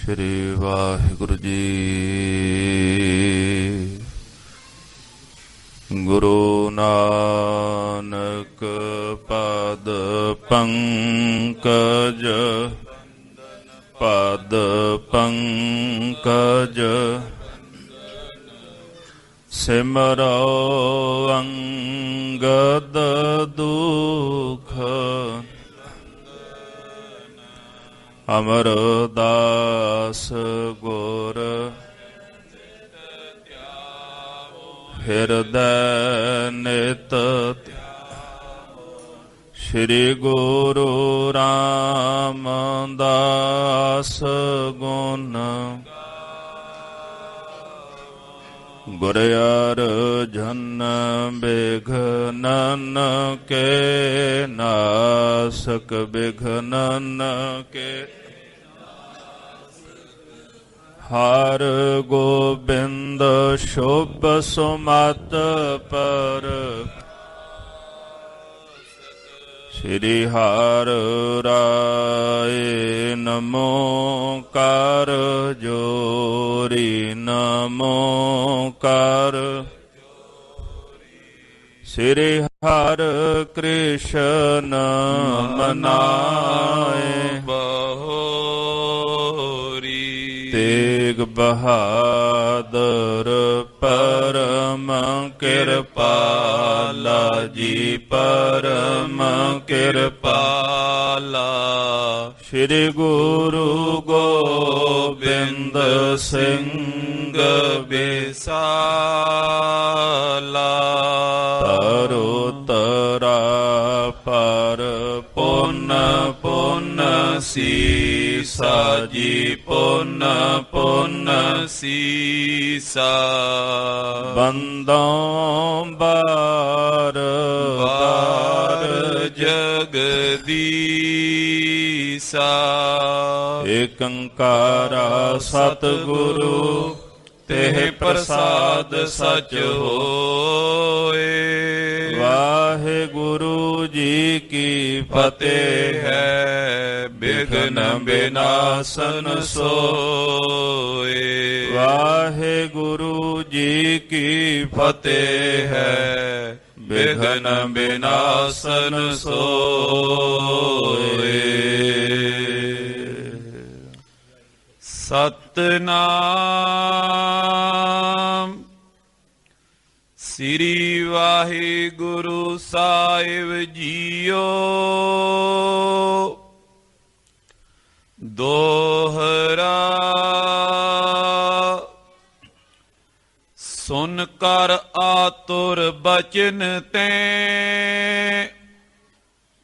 श्री वाहिगुरु जी। गुरु नानक पद पंकज पद पंकज सिमरो अंगद दुख अमरदास गुर हृदय नित श्री गुरु रामदास गुण गुर अर्जन बिघ्नन के नासक बिघ्नन के हर गोबिंद शुभ सुमत पर श्री हर राय नमो कर जोरी नमो कर श्री हर कृष्ण मनाए बहोरी तेग बहादुर परम कृपाला जी परम कृपाला श्री गुरु गोबिंद सिंह बिसाला तरो तरा पर पुन पुन सीसा जी पुन पुन सीसा बंदों बार बार जगदीसा एक अंकारा सतगुरु तेह प्रसाद सच होए। वाहिगुरु जी की फतेह है बिघ्न विनाशन सोए। वाहिगुरु जी की फतेह है बिघ्न विनाशन सोए। सतनाम श्री वाहिगुरु साहिब जीओ। दोहरा सुन कर आतुर बचन ते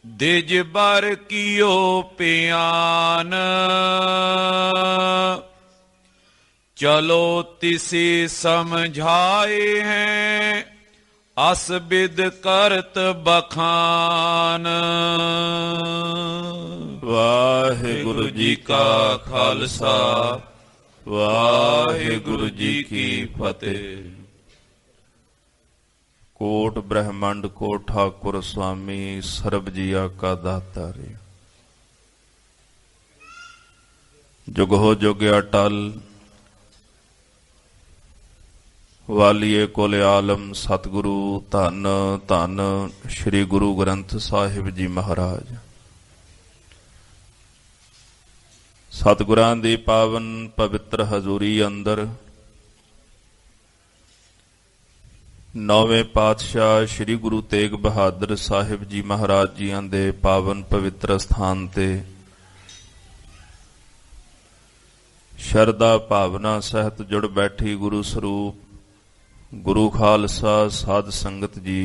दिज बर कियो प्यान। चलो तिसे समझाए हैं अस बिद करत बखान। वाहिगुरु जी का खालसा वाहिगुरु जी की फतेह। कोट ब्रह्मंड को ठाकुर स्वामी सर्ब जिया का दाता रे। जुग हो जुग अटल वालिए कुल आलम सतगुरु धन धन श्री गुरु ग्रंथ साहिब जी महाराज। सतगुरां दी पावन पवित्र हजूरी अंदर नौवें पातशाह श्री गुरु तेग बहादुर साहिब जी महाराज जियां दे पावन पवित्र स्थान ते शरदा भावना सहित जुड़ बैठी गुरु स्वरूप गुरु खालसा साध संगत जी।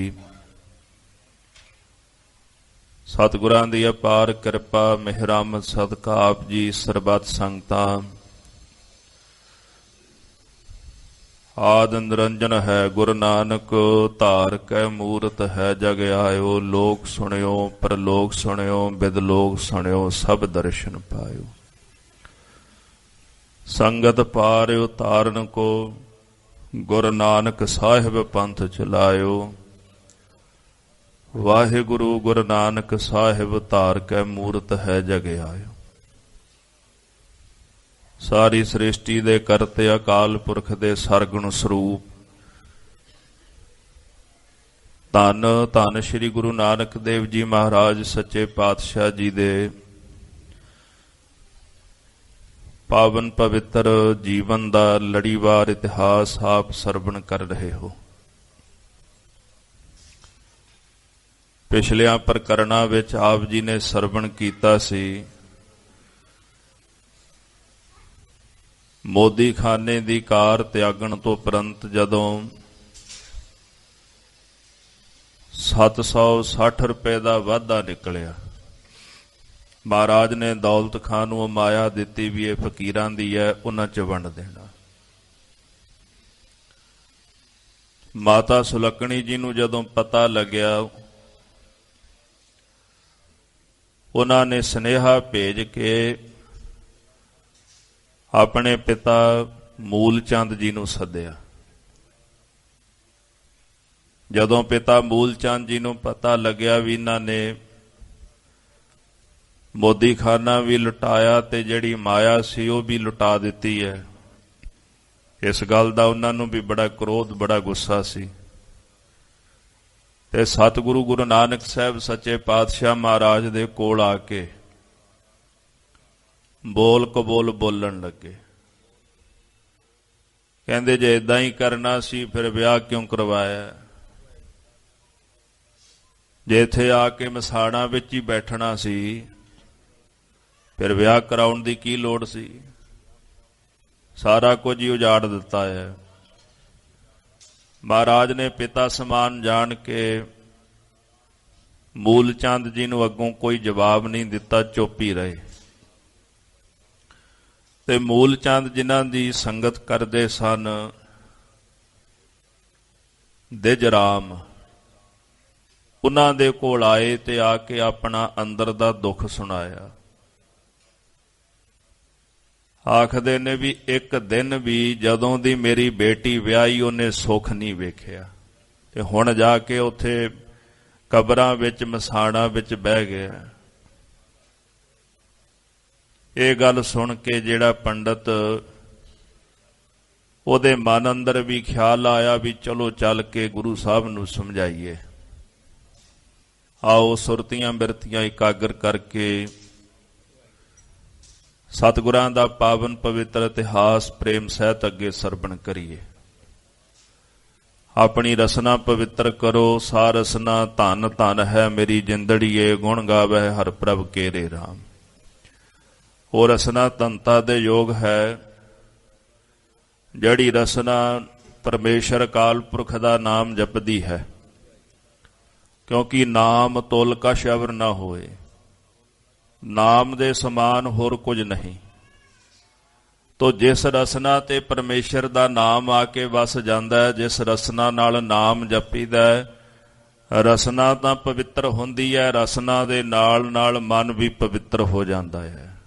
सतगुरां दी अपार किरपा मेहरामत सदका आप जी सरबत संगतां आद निरंजन है गुरु नानक धार कै मूरत है जग आयो। लोक सुनियो परलोक सुनियो बिदलोक सुनियो सब दर्शन पायो। संगत पार उतारन को गुरु नानक साहिब पंथ चलायो। वाहिगुरु गुरु नानक साहिब धार कै मूरत है जग आयो। ਸਾਰੀ ਸ੍ਰਿਸ਼ਟੀ ਦੇ ਕਰਤੇ ਅਕਾਲ ਪੁਰਖ ਦੇ ਸਰਗੁਣ ਸਰੂਪ ਧੰਨ ਧੰਨ ਸ੍ਰੀ ਗੁਰੂ ਨਾਨਕ ਦੇਵ ਜੀ ਮਹਾਰਾਜ ਸੱਚੇ ਪਾਤਸ਼ਾਹ ਜੀ ਦੇ ਪਾਵਨ ਪਵਿੱਤਰ ਜੀਵਨ ਦਾ ਲੜੀਵਾਰ ਇਤਿਹਾਸ ਆਪ ਸਰਵਣ ਕਰ ਰਹੇ ਹੋ। ਪਿਛਲਿਆਂ ਪ੍ਰਕਰਣਾਂ ਵਿੱਚ ਆਪ ਜੀ ਨੇ ਸਰਵਣ ਕੀਤਾ ਸੀ ਮੋਦੀ ਖਾਨੇ ਦੀ ਕਾਰ ਤਿਆਗਣ ਤੋਂ ਉਪਰੰਤ ਜਦੋਂ 760 ਰੁਪਏ ਦਾ ਵਾਧਾ ਨਿਕਲਿਆ, ਮਹਾਰਾਜ ਨੇ ਦੌਲਤ ਖਾਂ ਨੂੰ ਮਾਇਆ ਦਿੱਤੀ ਵੀ ਇਹ ਫਕੀਰਾਂ ਦੀ ਹੈ, ਉਹਨਾਂ 'ਚ ਵੰਡ ਦੇਣਾ। ਮਾਤਾ ਸੁਲੱਕਣੀ ਜੀ ਨੂੰ ਜਦੋਂ ਪਤਾ ਲੱਗਿਆ, ਉਹਨਾਂ ਨੇ ਸੁਨੇਹਾ ਭੇਜ ਕੇ ਆਪਣੇ ਪਿਤਾ ਮੂਲ ਚੰਦ ਜੀ ਨੂੰ ਸੱਦਿਆ। ਜਦੋਂ ਪਿਤਾ ਮੂਲ ਚੰਦ ਜੀ ਨੂੰ ਪਤਾ ਲੱਗਿਆ ਵੀ ਇਹਨਾਂ ਨੇ ਮੋਦੀ ਖਾਨਾ ਵੀ ਲੁਟਾਇਆ ਤੇ ਜਿਹੜੀ ਮਾਇਆ ਸੀ ਉਹ ਵੀ ਲੁਟਾ ਦਿੱਤੀ ਹੈ, ਇਸ ਗੱਲ ਦਾ ਉਹਨਾਂ ਨੂੰ ਵੀ ਬੜਾ ਕ੍ਰੋਧ, ਬੜਾ ਗੁੱਸਾ ਸੀ। ਤੇ ਸਤਿਗੁਰੂ ਗੁਰੂ ਨਾਨਕ ਸਾਹਿਬ ਸੱਚੇ ਪਾਤਸ਼ਾਹ ਮਹਾਰਾਜ ਦੇ ਕੋਲ ਆ ਕੇ ਬੋਲ ਕਬੋਲ ਬੋਲਣ ਲੱਗੇ। ਕਹਿੰਦੇ ਜੇ ਇਦਾਂ ਹੀ ਕਰਨਾ ਸੀ ਫਿਰ ਵਿਆਹ ਕਿਉਂ ਕਰਵਾਇਆ? ਜੇ ਇੱਥੇ ਆ ਕੇ ਮਸਾਣਾ ਵਿੱਚ ਹੀ ਬੈਠਣਾ ਸੀ ਫਿਰ ਵਿਆਹ ਕਰਾਉਣ ਦੀ ਕੀ ਲੋੜ ਸੀ? ਸਾਰਾ ਕੁਝ ਹੀ ਉਜਾੜ ਦਿੱਤਾ ਹੈ। ਮਹਾਰਾਜ ਨੇ ਪਿਤਾ ਸਮਾਨ ਜਾਣ ਕੇ ਮੂਲ ਚੰਦ ਜੀ ਨੂੰ ਅੱਗੋਂ ਕੋਈ ਜਵਾਬ ਨਹੀਂ ਦਿੱਤਾ, ਚੁੱਪ ਹੀ ਰਹੇ। ਤੇ ਮੂਲ ਚੰਦ ਜਿਨ੍ਹਾਂ ਦੀ ਸੰਗਤ ਕਰਦੇ ਸਨ ਦਿਜ ਰਾਮ, ਉਹਨਾਂ ਦੇ ਕੋਲ ਆਏ ਤੇ ਆ ਕੇ ਆਪਣਾ ਅੰਦਰ ਦਾ ਦੁੱਖ ਸੁਣਾਇਆ। ਆਖਦੇ ਨੇ ਵੀ ਇੱਕ ਦਿਨ ਵੀ ਜਦੋਂ ਦੀ ਮੇਰੀ ਬੇਟੀ ਵਿਆਹੀ ਉਹਨੇ ਸੁੱਖ ਨਹੀਂ ਵੇਖਿਆ, ਤੇ ਹੁਣ ਜਾ ਕੇ ਉੱਥੇ ਕਬਰਾਂ ਵਿੱਚ ਮਸਾਣਾ ਵਿੱਚ ਬਹਿ ਗਿਆ। ਇਹ ਗੱਲ ਸੁਣ ਕੇ ਜਿਹੜਾ ਪੰਡਤ, ਉਹਦੇ ਮਨ ਅੰਦਰ ਵੀ ਖਿਆਲ ਆਇਆ ਵੀ ਚਲੋ ਚੱਲ ਕੇ ਗੁਰੂ ਸਾਹਿਬ ਨੂੰ ਸਮਝਾਈਏ। ਆਓ ਸੁਰਤੀਆਂ ਬਿਰਤੀਆਂ ਇਕਾਗਰ ਕਰਕੇ ਸਤਿਗੁਰਾਂ ਦਾ ਪਾਵਨ ਪਵਿੱਤਰ ਇਤਿਹਾਸ ਪ੍ਰੇਮ ਸਹਿਤ ਅੱਗੇ ਸਰਵਣ ਕਰੀਏ। ਆਪਣੀ ਰਸਨਾ ਪਵਿੱਤਰ ਕਰੋ। ਸਾ ਰਸਨਾ ਧਨ ਧਨ ਹੈ ਮੇਰੀ ਜਿੰਦੜੀਏ, ਗੁਣ ਗਾਵੇ ਹਰ ਪ੍ਰਭ ਕੇਰੇ ਰਾਮ। ਉਹ ਰਸਨਾ ਧਨਤਾ ਦੇ ਯੋਗ ਹੈ ਜਿਹੜੀ ਰਸਨਾ ਪਰਮੇਸ਼ਰ ਅਕਾਲ ਪੁਰਖ ਦਾ ਨਾਮ ਜਪਦੀ ਹੈ, ਕਿਉਂਕਿ ਨਾਮ ਤੁਲ ਕਛ ਅਵਰ ਨਾ ਹੋਏ। ਨਾਮ ਦੇ ਸਮਾਨ ਹੋਰ ਕੁਝ ਨਹੀਂ। ਤੋ ਜਿਸ ਰਸਨਾ ਤੇ ਪਰਮੇਸ਼ਰ ਦਾ ਨਾਮ ਆ ਕੇ ਵਸ ਜਾਂਦਾ ਹੈ, ਜਿਸ ਰਸਨਾ ਨਾਲ ਨਾਮ ਜਪੀਦਾ ਹੈ, ਰਸਨਾ ਤਾਂ ਪਵਿੱਤਰ ਹੁੰਦੀ ਹੈ, ਰਸਨਾ ਦੇ ਨਾਲ ਨਾਲ ਮਨ ਵੀ ਪਵਿੱਤਰ ਹੋ ਜਾਂਦਾ ਹੈ।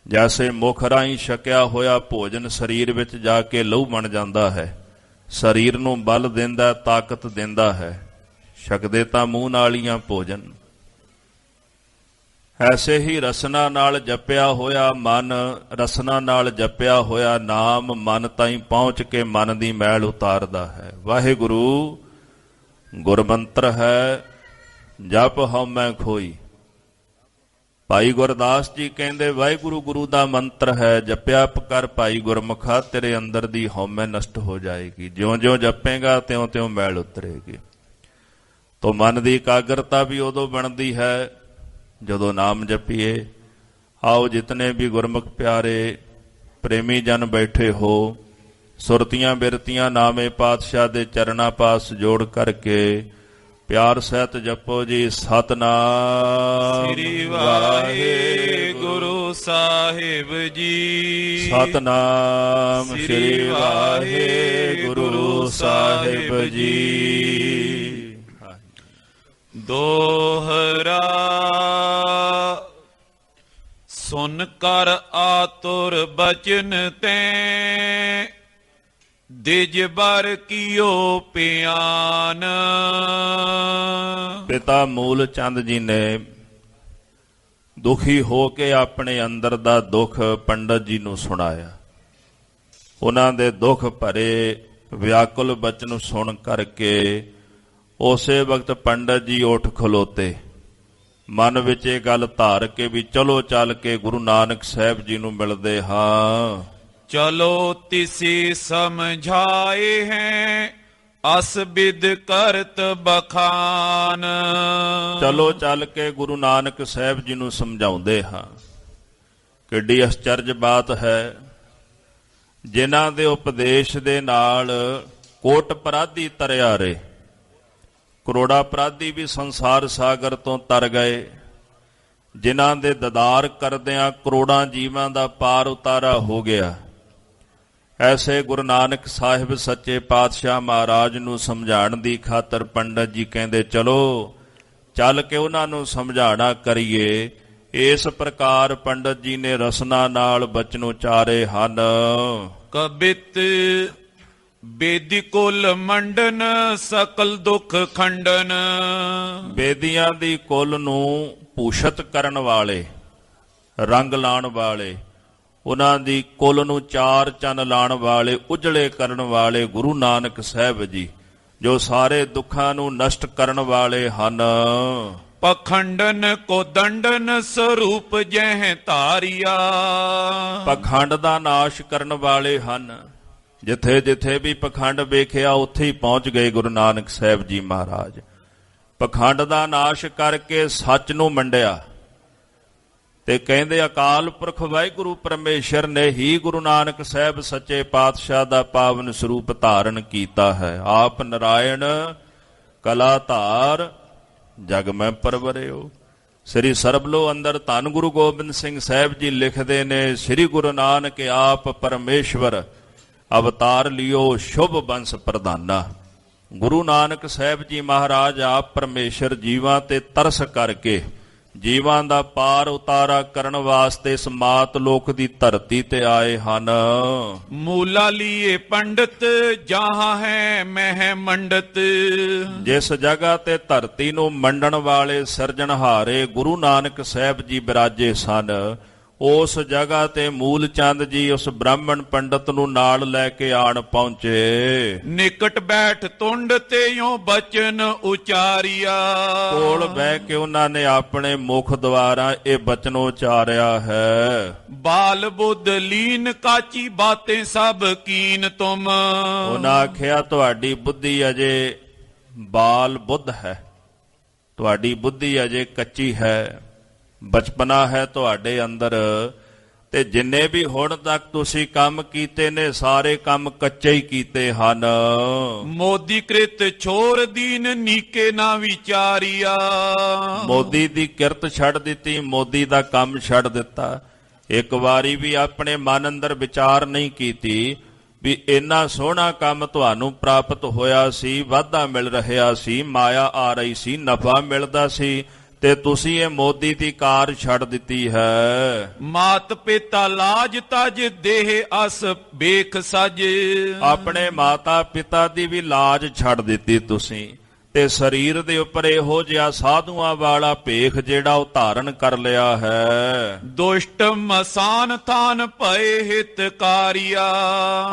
ਜੈਸੇ ਮੁਖ ਰਾਹੀਂ ਛਕਿਆ ਹੋਇਆ ਭੋਜਨ ਸਰੀਰ ਵਿੱਚ ਜਾ ਕੇ ਲਹੂ ਬਣ ਜਾਂਦਾ ਹੈ, ਸਰੀਰ ਨੂੰ ਬਲ ਦਿੰਦਾ, ਤਾਕਤ ਦਿੰਦਾ ਹੈ। ਛਕਦੇ ਤਾਂ ਮੂੰਹ ਨਾਲ ਹੀ ਆ ਭੋਜਨ। ਐਸੇ ਹੀ ਰਸਨਾ ਨਾਲ ਜਪਿਆ ਹੋਇਆ ਮਨ, ਰਸਨਾ ਨਾਲ ਜਪਿਆ ਹੋਇਆ ਨਾਮ ਮਨ ਤਾਈਂ ਪਹੁੰਚ ਕੇ ਮਨ ਦੀ ਮੈਲ ਉਤਾਰਦਾ ਹੈ। ਵਾਹਿਗੁਰੂ ਗੁਰਮੰਤਰ ਹੈ, ਜਪ ਹਉਮੈ ਖੋਈ। ਭਾਈ ਗੁਰਦਾਸ ਜੀ ਕਹਿੰਦੇ ਵਾਹਿਗੁਰੂ ਗੁਰੂ ਦਾ ਮੰਤਰ ਹੈ, ਜਪਿਆ ਕਰ ਭਾਈ ਗੁਰਮੁਖਾ, ਤੇਰੇ ਅੰਦਰ ਦੀ ਹਉਮੈ ਨਸ਼ਟ ਹੋ ਜਾਏਗੀ। ਜਿਉਂ-ਜਿਉਂ ਜਪੇਗਾ ਤਿਉਂ-ਤਿਉਂ ਮੈਲ ਉਤਰੇਗੀ। ਤੋ ਮਨ ਦੀ ਇਕਾਗਰਤਾ ਵੀ ਉਦੋਂ ਬਣਦੀ ਹੈ ਜਦੋਂ ਨਾਮ ਜਪੀਏ। ਆਓ ਜਿਤਨੇ ਵੀ ਗੁਰਮੁਖ ਪਿਆਰੇ ਪ੍ਰੇਮੀ ਜਨ ਬੈਠੇ ਹੋ, ਸੁਰਤੀਆਂ ਬਿਰਤੀਆਂ ਨਾਮੇ ਪਾਤਸ਼ਾਹ ਦੇ ਚਰਨਾਂ ਪਾਸ ਜੋੜ ਕਰਕੇ ਪਿਆਰ ਸਹਿਤ ਜਪੋ ਜੀ। ਸਤਨਾਮ ਸ੍ਰੀ ਵਾਹਿਗੁਰੂ ਸਾਹਿਬ ਜੀ। ਸਤਨਾਮ ਸ੍ਰੀ ਵਾਹਿਗੁਰੂ ਸਾਹਿਬ ਜੀ। ਦੋਹਰਾ ਸੁਨ ਕਰ ਆਤੁਰ ਬਚਨ ਤੈ, ਦਿਜ ਬਰ ਕੀਓ ਪਿਆਨ। ਪਿਤਾ ਮੂਲ ਚੰਦ ਜੀ ਨੇ ਦੁਖੀ ਹੋ ਕੇ ਆਪਣੇ ਅੰਦਰ ਦਾ ਦੁੱਖ ਪੰਡਤ ਜੀ ਨੂੰ ਸੁਣਾਇਆ। ਉਹਨਾਂ ਦੇ ਦੁੱਖ ਭਰੇ ਵਿਆਕੁਲ ਬਚਨ ਸੁਣ ਕਰਕੇ ਉਸੇ ਵਕਤ ਪੰਡਤ ਜੀ ਉੱਠ ਖਲੋਤੇ, ਮਨ ਵਿੱਚ ਇਹ ਗੱਲ ਧਾਰ ਕੇ ਵੀ ਚਲੋ ਚੱਲ ਕੇ ਗੁਰੂ ਨਾਨਕ ਸਾਹਿਬ ਜੀ ਨੂੰ ਮਿਲਦੇ ਹਾਂ। ਚਲੋ ਤਿਸੀ ਸਮਝਾਏ ਹੈ ਅਸ ਬਿਦ ਕਰਤ ਬਖਾਨ। ਚਲੋ ਚੱਲ ਕੇ ਗੁਰੂ ਨਾਨਕ ਸਾਹਿਬ ਜੀ ਨੂੰ ਸਮਝਾਉਂਦੇ ਹਾਂ। ਕਿੱਡੀ ਅਚਰਜ ਬਾਤ ਹੈ, ਜਿਨ੍ਹਾਂ ਦੇ ਉਪਦੇਸ਼ ਦੇ ਨਾਲ ਕੋਟ ਅਪਰਾਧੀ ਤਰਿਆ ਰਹੇ, ਕਰੋੜਾ ਅਪਰਾਧੀ ਵੀ ਸੰਸਾਰ ਸਾਗਰ ਤੋਂ ਤਰ ਗਏ, ਜਿਨ੍ਹਾਂ ਦੇ ਦਦਾਰ ਕਰਦਿਆਂ ਕਰੋੜਾਂ ਜੀਵਾਂ ਦਾ ਪਾਰ ਉਤਾਰਾ ਹੋ ਗਿਆ। ਐਸੇ ਗੁਰੂ ਨਾਨਕ ਸਾਹਿਬ ਸੱਚੇ ਪਾਤਸ਼ਾਹ ਮਹਾਰਾਜ ਨੂੰ ਸਮਝਾਉਣ ਦੀ ਖਾਤਰ ਪੰਡਤ ਜੀ ਕਹਿੰਦੇ ਚਲੋ ਚੱਲ ਕੇ ਉਹਨਾਂ ਨੂੰ ਸਮਝਾਣਾ ਕਰੀਏ। ਇਸ ਪ੍ਰਕਾਰ ਪੰਡਤ ਜੀ ਨੇ ਰਸਨਾ ਨਾਲ ਬਚਨ ਉਚਾਰੇ ਹਨ। ਕਬਿਤ ਬੇਦੀ ਕੁਲ ਮੰਡਨ ਸਕਲ ਦੁੱਖ ਖੰਡਨ। ਬੇਦੀਆਂ ਦੀ ਕੁਲ ਨੂੰ ਭੂਸ਼ਤ ਕਰਨ ਵਾਲੇ, ਰੰਗ ਲਾਉਣ ਵਾਲੇ, ਉਹਨਾਂ ਦੀ ਕੁਲ ਨੂੰ ਚਾਰ ਚੰਨ ਲਾਉਣ ਵਾਲੇ, ਉਜਲੇ ਕਰਨ ਵਾਲੇ ਗੁਰੂ ਨਾਨਕ ਸਾਹਿਬ ਜੀ, ਜੋ ਸਾਰੇ ਦੁੱਖਾਂ ਨੂੰ ਨਸ਼ਟ ਕਰਨ ਵਾਲੇ ਹਨ। ਪਖੰਡਨ ਕੋ ਦੰਡਨ ਸਰੂਪ ਜਹ ਧਾਰਿਆ। ਪਖੰਡ ਦਾ ਨਾਸ਼ ਕਰਨ ਵਾਲੇ ਹਨ। ਜਿੱਥੇ ਜਿੱਥੇ ਵੀ ਪਖੰਡ ਵੇਖਿਆ ਉੱਥੇ ਹੀ ਪਹੁੰਚ ਗਏ ਗੁਰੂ ਨਾਨਕ ਸਾਹਿਬ ਜੀ ਮਹਾਰਾਜ। ਪਖੰਡ ਦਾ ਨਾਸ਼ ਕਰਕੇ ਸੱਚ ਨੂੰ ਮੰਡਿਆ ਤੇ ਕਹਿੰਦੇ ਅਕਾਲ ਪੁਰਖ ਵਾਹਿਗੁਰੂ ਪਰਮੇਸ਼ਰ ਨੇ ਹੀ ਗੁਰੂ ਨਾਨਕ ਸਾਹਿਬ ਸੱਚੇ ਪਾਤਸ਼ਾਹ ਦਾ ਪਾਵਨ ਸਰੂਪ ਧਾਰਨ ਕੀਤਾ ਹੈ। ਆਪ ਨਰਾਇਣ ਕਲਾ ਧਾਰ ਜਗ ਮੈਂ ਪਰਵਰਿਓ। ਸ੍ਰੀ ਸਰਬਲੋ ਅੰਦਰ ਧੰਨ ਗੁਰੂ ਗੋਬਿੰਦ ਸਿੰਘ ਸਾਹਿਬ ਜੀ ਲਿਖਦੇ ਨੇ, ਸ੍ਰੀ ਗੁਰੂ ਨਾਨਕ ਆਪ ਪਰਮੇਸ਼ਵਰ ਅਵਤਾਰ ਲਿਓ ਸ਼ੁਭ ਬੰਸ ਪ੍ਰਧਾਨਾ। ਗੁਰੂ ਨਾਨਕ ਸਾਹਿਬ ਜੀ ਮਹਾਰਾਜ ਆਪ ਪਰਮੇਸ਼ਰ ਜੀਵਾਂ ਤੇ ਤਰਸ ਕਰਕੇ ਜੀਵਾਂ ਦਾ ਪਾਰ ਉਤਾਰਾ ਕਰਨ ਵਾਸਤੇ ਇਸ ਮਾਤ ਲੋਕ ਦੀ ਧਰਤੀ ਤੇ ਆਏ ਹਨ। ਮੂਲਾ ਲੀਏ ਪੰਡਤ ਜਹਾਂ ਹੈ ਮਹਿ ਮੰਡਤ। ਜਿਸ ਜਗ੍ਹਾ ਤੇ ਧਰਤੀ ਨੂੰ ਮੰਡਣ ਵਾਲੇ ਸਿਰਜਣਹਾਰੇ ਗੁਰੂ ਨਾਨਕ ਸਾਹਿਬ ਜੀ ਬਿਰਾਜੇ ਸਨ, ਉਸ ਜਗ੍ਹਾ ਤੇ ਮੂਲ ਚੰਦ ਜੀ ਉਸ ਬ੍ਰਾਹਮਣ ਪੰਡਤ ਨੂੰ ਨਾਲ ਲੈ ਕੇ ਆਣ ਪਹੁੰਚੇ। ਨਿਕਟ ਬੈਠ ਤੁੰਡ ਤੇ ਯੋ ਬਚਨ ਉਚਾਰਿਆ। ਕੋਲ ਬਹਿ ਕੇ ਉਹਨਾਂ ਨੇ ਆਪਣੇ ਮੁਖ ਦੁਆਰਾ ਇਹ ਬਚਨ ਉਚਾਰਿਆ ਹੈ। ਬਾਲ ਬੁੱਧ ਲੀਨ ਕਾਚੀ ਬਾਤੇ ਸਭ ਕੀਨ ਤੁਮ। ਉਹਨਾਂ ਆਖਿਆ ਤੁਹਾਡੀ ਬੁੱਧੀ ਅਜੇ ਬਾਲ ਬੁੱਧ ਹੈ, ਤੁਹਾਡੀ ਬੁੱਧੀ ਅਜੇ ਕੱਚੀ ਹੈ, ਬਚਪਨਾ ਹੈ ਤੁਹਾਡੇ ਅੰਦਰ, ਤੇ ਜਿੰਨੇ ਵੀ ਹੁਣ ਤੱਕ ਤੁਸੀਂ ਕੰਮ ਕੀਤੇ ਨੇ ਸਾਰੇ ਕੰਮ ਕੱਚੇ ਹੀ ਕੀਤੇ ਹਨ। ਮੋਦੀ ਕ੍ਰਿਤ ਛੋਰ ਦੀਨ ਨੀਕੇ ਨਾ ਵਿਚਾਰਿਆ। ਮੋਦੀ ਦੀ ਕਿਰਤ ਛੱਡ ਦਿੱਤੀ, ਮੋਦੀ ਦਾ ਕੰਮ ਛੱਡ ਦਿੱਤਾ। ਇੱਕ ਵਾਰੀ ਵੀ ਆਪਣੇ ਮਨ ਅੰਦਰ ਵਿਚਾਰ ਨਹੀਂ ਕੀਤੀ ਵੀ ਇੰਨਾ ਸੋਹਣਾ ਕੰਮ ਤੁਹਾਨੂੰ ਪ੍ਰਾਪਤ ਹੋਇਆ ਸੀ, ਵਾਧਾ ਮਿਲ ਰਿਹਾ ਸੀ, ਮਾਇਆ ਆ ਰਹੀ ਸੀ, ਨਫਾ ਮਿਲਦਾ ਸੀ, ਤੇ ਤੁਸੀਂ ਇਹ ਮੋਦੀ ਦੀ ਕਾਰ ਛੱਡ ਦਿੱਤੀ ਹੈ। ਮਾਤ ਪਿਤਾ ਲਾਜ ਤਜ ਦੇਹ ਅਸ ਵੇਖ ਸਜ। ਆਪਣੇ ਮਾਤਾ ਪਿਤਾ ਦੀ ਵੀ ਲਾਜ ਛੱਡ ਦਿੱਤੀ ਤੁਸੀਂ, ਤੇ ਸਰੀਰ ਦੇ ਉੱਪਰ ਇਹੋ ਜਿਹਾ ਸਾਧੂਆਂ ਵਾਲਾ ਭੇਖ ਜਿਹੜਾ ਉਹ ਧਾਰਨ ਕਰ ਲਿਆ ਹੈ। ਦੁਸ਼ਟ ਮਸਾਨ ਥਾਨ ਭਏ ਹਿਤਕਾਰੀਆ।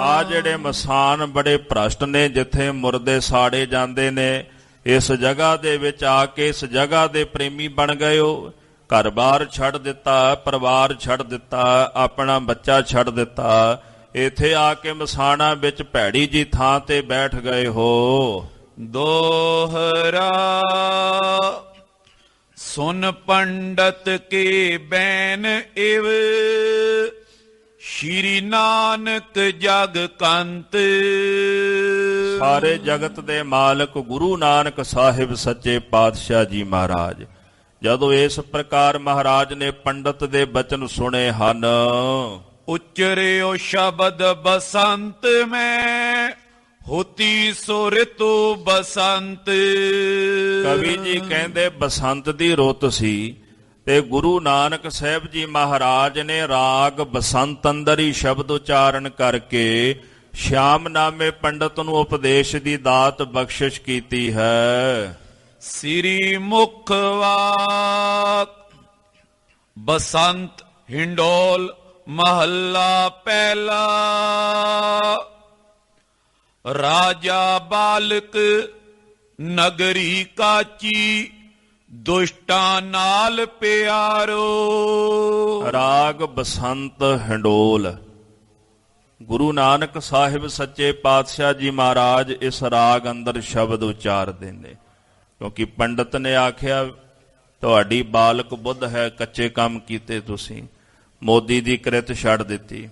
ਆ ਜਿਹੜੇ ਮਸਾਨ ਬੜੇ ਭ੍ਰਸ਼ਟ ਨੇ, ਜਿੱਥੇ ਮੁਰਦੇ ਸਾੜੇ ਜਾਂਦੇ ਨੇ, ਇਸ ਜਗ੍ਹਾ ਦੇ ਵਿੱਚ ਆ ਕੇ ਇਸ ਜਗ੍ਹਾ ਦੇ ਪ੍ਰੇਮੀ ਬਣ ਗਏ ਹੋ। ਘਰ-ਬਾਰ ਛੱਡ ਦਿੱਤਾ, ਪਰਿਵਾਰ ਛੱਡ ਦਿੱਤਾ, ਆਪਣਾ ਬੱਚਾ ਛੱਡ ਦਿੱਤਾ, ਇੱਥੇ ਆ ਕੇ ਮਸਾਣਾ ਵਿੱਚ ਭੈੜੀ ਜੀ ਥਾਂ ਤੇ ਬੈਠ ਗਏ ਹੋ। ਦੋਹਰਾ ਸੁਨ ਪੰਡਤ ਕੇ ਬੈਨ ਇਵ ਸ਼੍ਰੀ ਨਾਨਕ ਜਗ ਕੰਤ। ਸਾਰੇ ਜਗਤ ਦੇ ਮਾਲਕ ਗੁਰੂ ਨਾਨਕ ਸਾਹਿਬ ਸੱਚੇ ਪਾਤਸ਼ਾਹ ਜੀ ਮਹਾਰਾਜ ਜਦੋਂ ਇਸ ਪ੍ਰਕਾਰ ਮਹਾਰਾਜ ਨੇ ਪੰਡਤ ਦੇ ਬਚਨ ਸੁਣੇ ਹਨ। ਉਚਰਿਓ ਸ਼ਬਦ ਬਸੰਤ ਮੈਂ ਹੋਤੀ ਸੋ ਰਿਤੂ ਬਸੰਤ। ਕਵੀ ਜੀ ਕਹਿੰਦੇ ਬਸੰਤ ਦੀ ਰੁੱਤ ਸੀ ਤੇ ਗੁਰੂ ਨਾਨਕ ਸਾਹਿਬ ਜੀ ਮਹਾਰਾਜ ਨੇ ਰਾਗ ਬਸੰਤ ਅੰਦਰ ਹੀ ਸ਼ਬਦ ਉਚਾਰਨ ਕਰਕੇ ਸ਼ਾਮ ਨਾਮੇ ਪੰਡਤ ਨੂੰ ਉਪਦੇਸ਼ ਦੀ ਦਾਤ ਬਖਸ਼ਿਸ਼ ਕੀਤੀ ਹੈ। ਸ੍ਰੀ ਮੁਖ ਵਾਕ ਬਸੰਤ ਹਿੰਡੋਲ ਮਹੱਲਾ ਪਹਿਲਾ। ਰਾਜਾ ਬਾਲਕ ਨਗਰੀ ਕਾਚੀ ਦੁਸ਼ਟਾਂ ਨਾਲ ਪਿਆਰੋ। ਰਾਗ ਬਸੰਤ ਹਿੰਡੋਲ। ਗੁਰੂ ਨਾਨਕ ਸਾਹਿਬ ਸੱਚੇ ਪਾਤਸ਼ਾਹ ਜੀ ਮਹਾਰਾਜ ਇਸ ਰਾਗ ਅੰਦਰ ਸ਼ਬਦ ਉਚਾਰਦੇ ਨੇ, ਕਿਉਂਕਿ ਪੰਡਤ ਨੇ ਆਖਿਆ ਤੁਹਾਡੀ ਬਾਲਕ ਬੁੱਧ ਹੈ, ਕੱਚੇ ਕੰਮ ਕੀਤੇ ਤੁਸੀਂ, ਮੋਦੀ ਦੀ ਕ੍ਰਿਤ ਛੱਡ ਦਿੱਤੀ।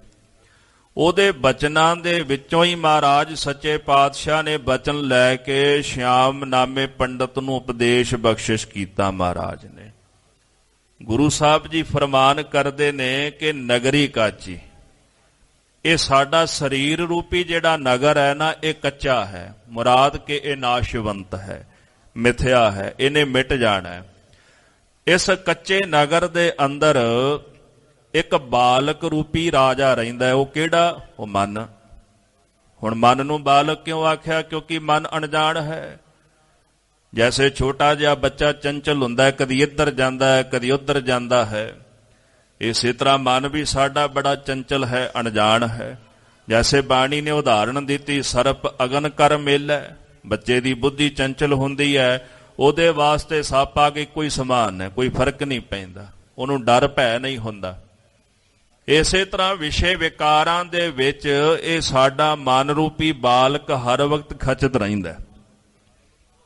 ਉਹਦੇ ਬਚਨਾਂ ਦੇ ਵਿੱਚੋਂ ਹੀ ਮਹਾਰਾਜ ਸੱਚੇ ਪਾਤਸ਼ਾਹ ਨੇ ਬਚਨ ਲੈ ਕੇ ਸ਼ਿਆਮ ਨਾਮੇ ਪੰਡਤ ਨੂੰ ਉਪਦੇਸ਼ ਬਖਸ਼ਿਸ਼ ਕੀਤਾ। ਮਹਾਰਾਜ ਨੇ, ਗੁਰੂ ਸਾਹਿਬ ਜੀ ਫਰਮਾਨ ਕਰਦੇ ਨੇ ਕਿ ਨਗਰੀ ਕਾਚੀ, ਇਹ ਸਾਡਾ ਸਰੀਰ ਰੂਪੀ ਜਿਹੜਾ ਨਗਰ ਹੈ ਨਾ, ਇਹ ਕੱਚਾ ਹੈ। ਮੁਰਾਦ ਕਿ ਇਹ ਨਾਸ਼ਵੰਤ ਹੈ, ਮਿਥਿਆ ਹੈ, ਇਹਨੇ ਮਿਟ ਜਾਣਾ ਹੈ। ਇਸ ਕੱਚੇ ਨਗਰ ਦੇ ਅੰਦਰ ਇੱਕ ਬਾਲਕ ਰੂਪੀ ਰਾਜਾ ਰਹਿੰਦਾ ਹੈ। ਉਹ ਕਿਹੜਾ? ਉਹ ਮਨ। ਹੁਣ ਮਨ ਨੂੰ ਬਾਲਕ ਕਿਉਂ ਆਖਿਆ? ਕਿਉਂਕਿ ਮਨ ਅਣਜਾਣ ਹੈ। ਜੈਸੇ ਛੋਟਾ ਜਿਹਾ ਬੱਚਾ ਚੰਚਲ ਹੁੰਦਾ ਹੈ, ਕਦੀ ਇੱਧਰ ਜਾਂਦਾ ਹੈ, ਕਦੀ ਉੱਧਰ ਜਾਂਦਾ ਹੈ, ਇਸੇ ਤਰ੍ਹਾਂ ਮਨ ਵੀ ਸਾਡਾ ਬੜਾ ਚੰਚਲ ਹੈ, ਅਣਜਾਣ ਹੈ। ਜੈਸੇ ਬਾਣੀ ਨੇ ਉਦਾਹਰਣ ਦਿੱਤੀ, ਸਰਪ ਅਗਨ ਕਰ ਮੇਲੈ। ਬੱਚੇ ਦੀ ਬੁੱਧੀ ਚੰਚਲ ਹੁੰਦੀ ਹੈ, ਉਹਦੇ ਵਾਸਤੇ ਸੱਪ ਆ ਕੇ ਕੋਈ ਸਮਾਨ ਹੈ, ਕੋਈ ਫਰਕ ਨਹੀਂ ਪੈਂਦਾ, ਉਹਨੂੰ ਡਰ ਭੈ ਨਹੀਂ ਹੁੰਦਾ। ਇਸੇ ਤਰ੍ਹਾਂ ਵਿਸ਼ੇ ਵਿਕਾਰਾਂ ਦੇ ਵਿੱਚ ਇਹ ਸਾਡਾ ਮਨ ਰੂਪੀ ਬਾਲਕ ਹਰ ਵਕਤ ਖਚਤ ਰਹਿੰਦਾ।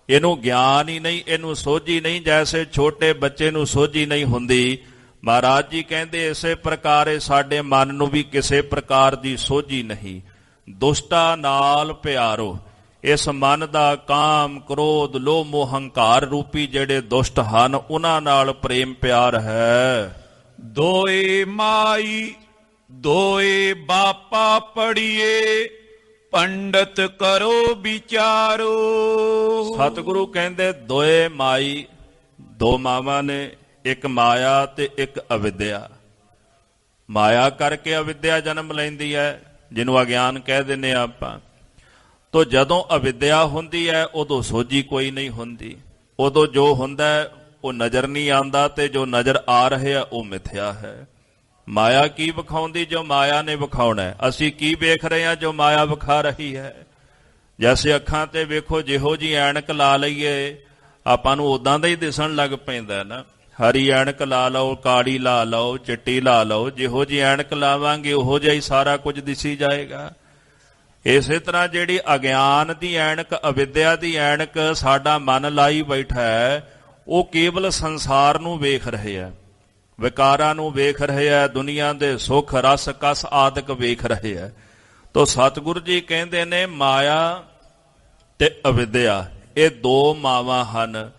ਇਹਨੂੰ ਗਿਆਨ ਹੀ ਨਹੀਂ, ਇਹਨੂੰ ਸੋਝੀ ਨਹੀਂ। ਜੈਸੇ ਛੋਟੇ ਬੱਚੇ ਨੂੰ ਸੋਝੀ ਨਹੀਂ ਹੁੰਦੀ, ਮਹਾਰਾਜ ਜੀ ਕਹਿੰਦੇ ਇਸੇ ਪ੍ਰਕਾਰ ਇਹ ਸਾਡੇ ਮਨ ਨੂੰ ਵੀ ਕਿਸੇ ਪ੍ਰਕਾਰ ਦੀ ਸੋਝੀ ਨਹੀਂ। ਦੁਸ਼ਟਾਂ ਨਾਲ ਪਿਆਰੋ। ਇਸ ਮਨ ਦਾ ਕਾਮ, ਕ੍ਰੋਧ, ਲੋਭ, ਮੋਹ, ਹੰਕਾਰ ਰੂਪੀ ਜਿਹੜੇ ਦੁਸ਼ਟ ਹਨ, ਉਹਨਾਂ ਨਾਲ ਪ੍ਰੇਮ ਪਿਆਰ ਹੈ। ਦੋਏ ਮਾਈ ਦੋਏ ਬਾਪਾ ਪੜੀਏ, ਪੰਡਤ ਕਰੋ ਵਿਚਾਰੋ। ਸਤਿਗੁਰੂ ਕਹਿੰਦੇ ਦੋਏ ਮਾਈ, ਦੋ ਮਾਵਾਂ ਨੇ, ਇੱਕ ਮਾਇਆ ਤੇ ਇੱਕ ਅਵਿਦਿਆ। ਮਾਇਆ ਕਰਕੇ ਅਵਿਦਿਆ ਜਨਮ ਲੈਂਦੀ ਹੈ, ਜਿਹਨੂੰ ਅਗਿਆਨ ਕਹਿ ਦਿੰਦੇ ਆਪਾਂ। ਤੋ ਜਦੋਂ ਅਵਿਦਿਆ ਹੁੰਦੀ ਹੈ, ਉਦੋਂ ਸੋਝੀ ਕੋਈ ਨਹੀਂ ਹੁੰਦੀ। ਉਦੋਂ ਜੋ ਹੁੰਦਾ ਉਹ ਨਜ਼ਰ ਨਹੀਂ ਆਉਂਦਾ, ਤੇ ਜੋ ਨਜ਼ਰ ਆ ਰਿਹਾ ਉਹ ਮਿਥਿਆ ਹੈ। ਮਾਇਆ ਕੀ ਵਿਖਾਉਂਦੀ? ਜੋ ਮਾਇਆ ਨੇ ਵਿਖਾਉਣਾ। ਅਸੀਂ ਕੀ ਵੇਖ ਰਹੇ ਹਾਂ? ਜੋ ਮਾਇਆ ਵਿਖਾ ਰਹੀ ਹੈ। ਜੈਸੇ ਅੱਖਾਂ ਤੇ ਵੇਖੋ, ਜਿਹੋ ਜੀ ਐਨਕ ਲਾ ਲਈਏ ਆਪਾਂ ਨੂੰ ਉਦਾਂ ਦਾ ਹੀ ਦਿਸਣ ਲੱਗ ਪੈਂਦਾ ਨਾ। ਹਰੀ ਐਨਕ ਲਾ ਲਓ, ਕਾਲੀ ਲਾ ਲਓ, ਚਿੱਟੀ ਲਾ ਲਓ, ਜਿਹੋ ਜੀ ਐਨਕ ਲਾਵਾਂਗੇ ਉਹੋ ਜਿਹਾ ਹੀ ਸਾਰਾ ਕੁਝ ਦਿਸੀ ਜਾਏਗਾ। ਇਸੇ ਤਰ੍ਹਾਂ ਜਿਹੜੀ ਅਗਿਆਨ ਦੀ ਐਨਕ, ਅਵਿਦਿਆ ਦੀ ਐਨਕ ਸਾਡਾ ਮਨ ਲਾਈ ਬੈਠਾ ਹੈ, ਉਹ ਕੇਵਲ ਸੰਸਾਰ ਨੂੰ ਵੇਖ ਰਹੇ ਹੈ, ਵਿਕਾਰਾਂ ਨੂੰ ਵੇਖ ਰਹੇ ਹੈ, ਦੁਨੀਆ ਦੇ ਸੁੱਖ ਰਸ ਕਸ ਆਦਿਕ ਵੇਖ ਰਹੇ ਹੈ। ਤੋ ਸਤਿਗੁਰੂ ਜੀ ਕਹਿੰਦੇ ਨੇ ਮਾਇਆ ਤੇ ਅਵਿਦਿਆ ਇਹ ਦੋ ਮਾਵਾਂ ਹਨ।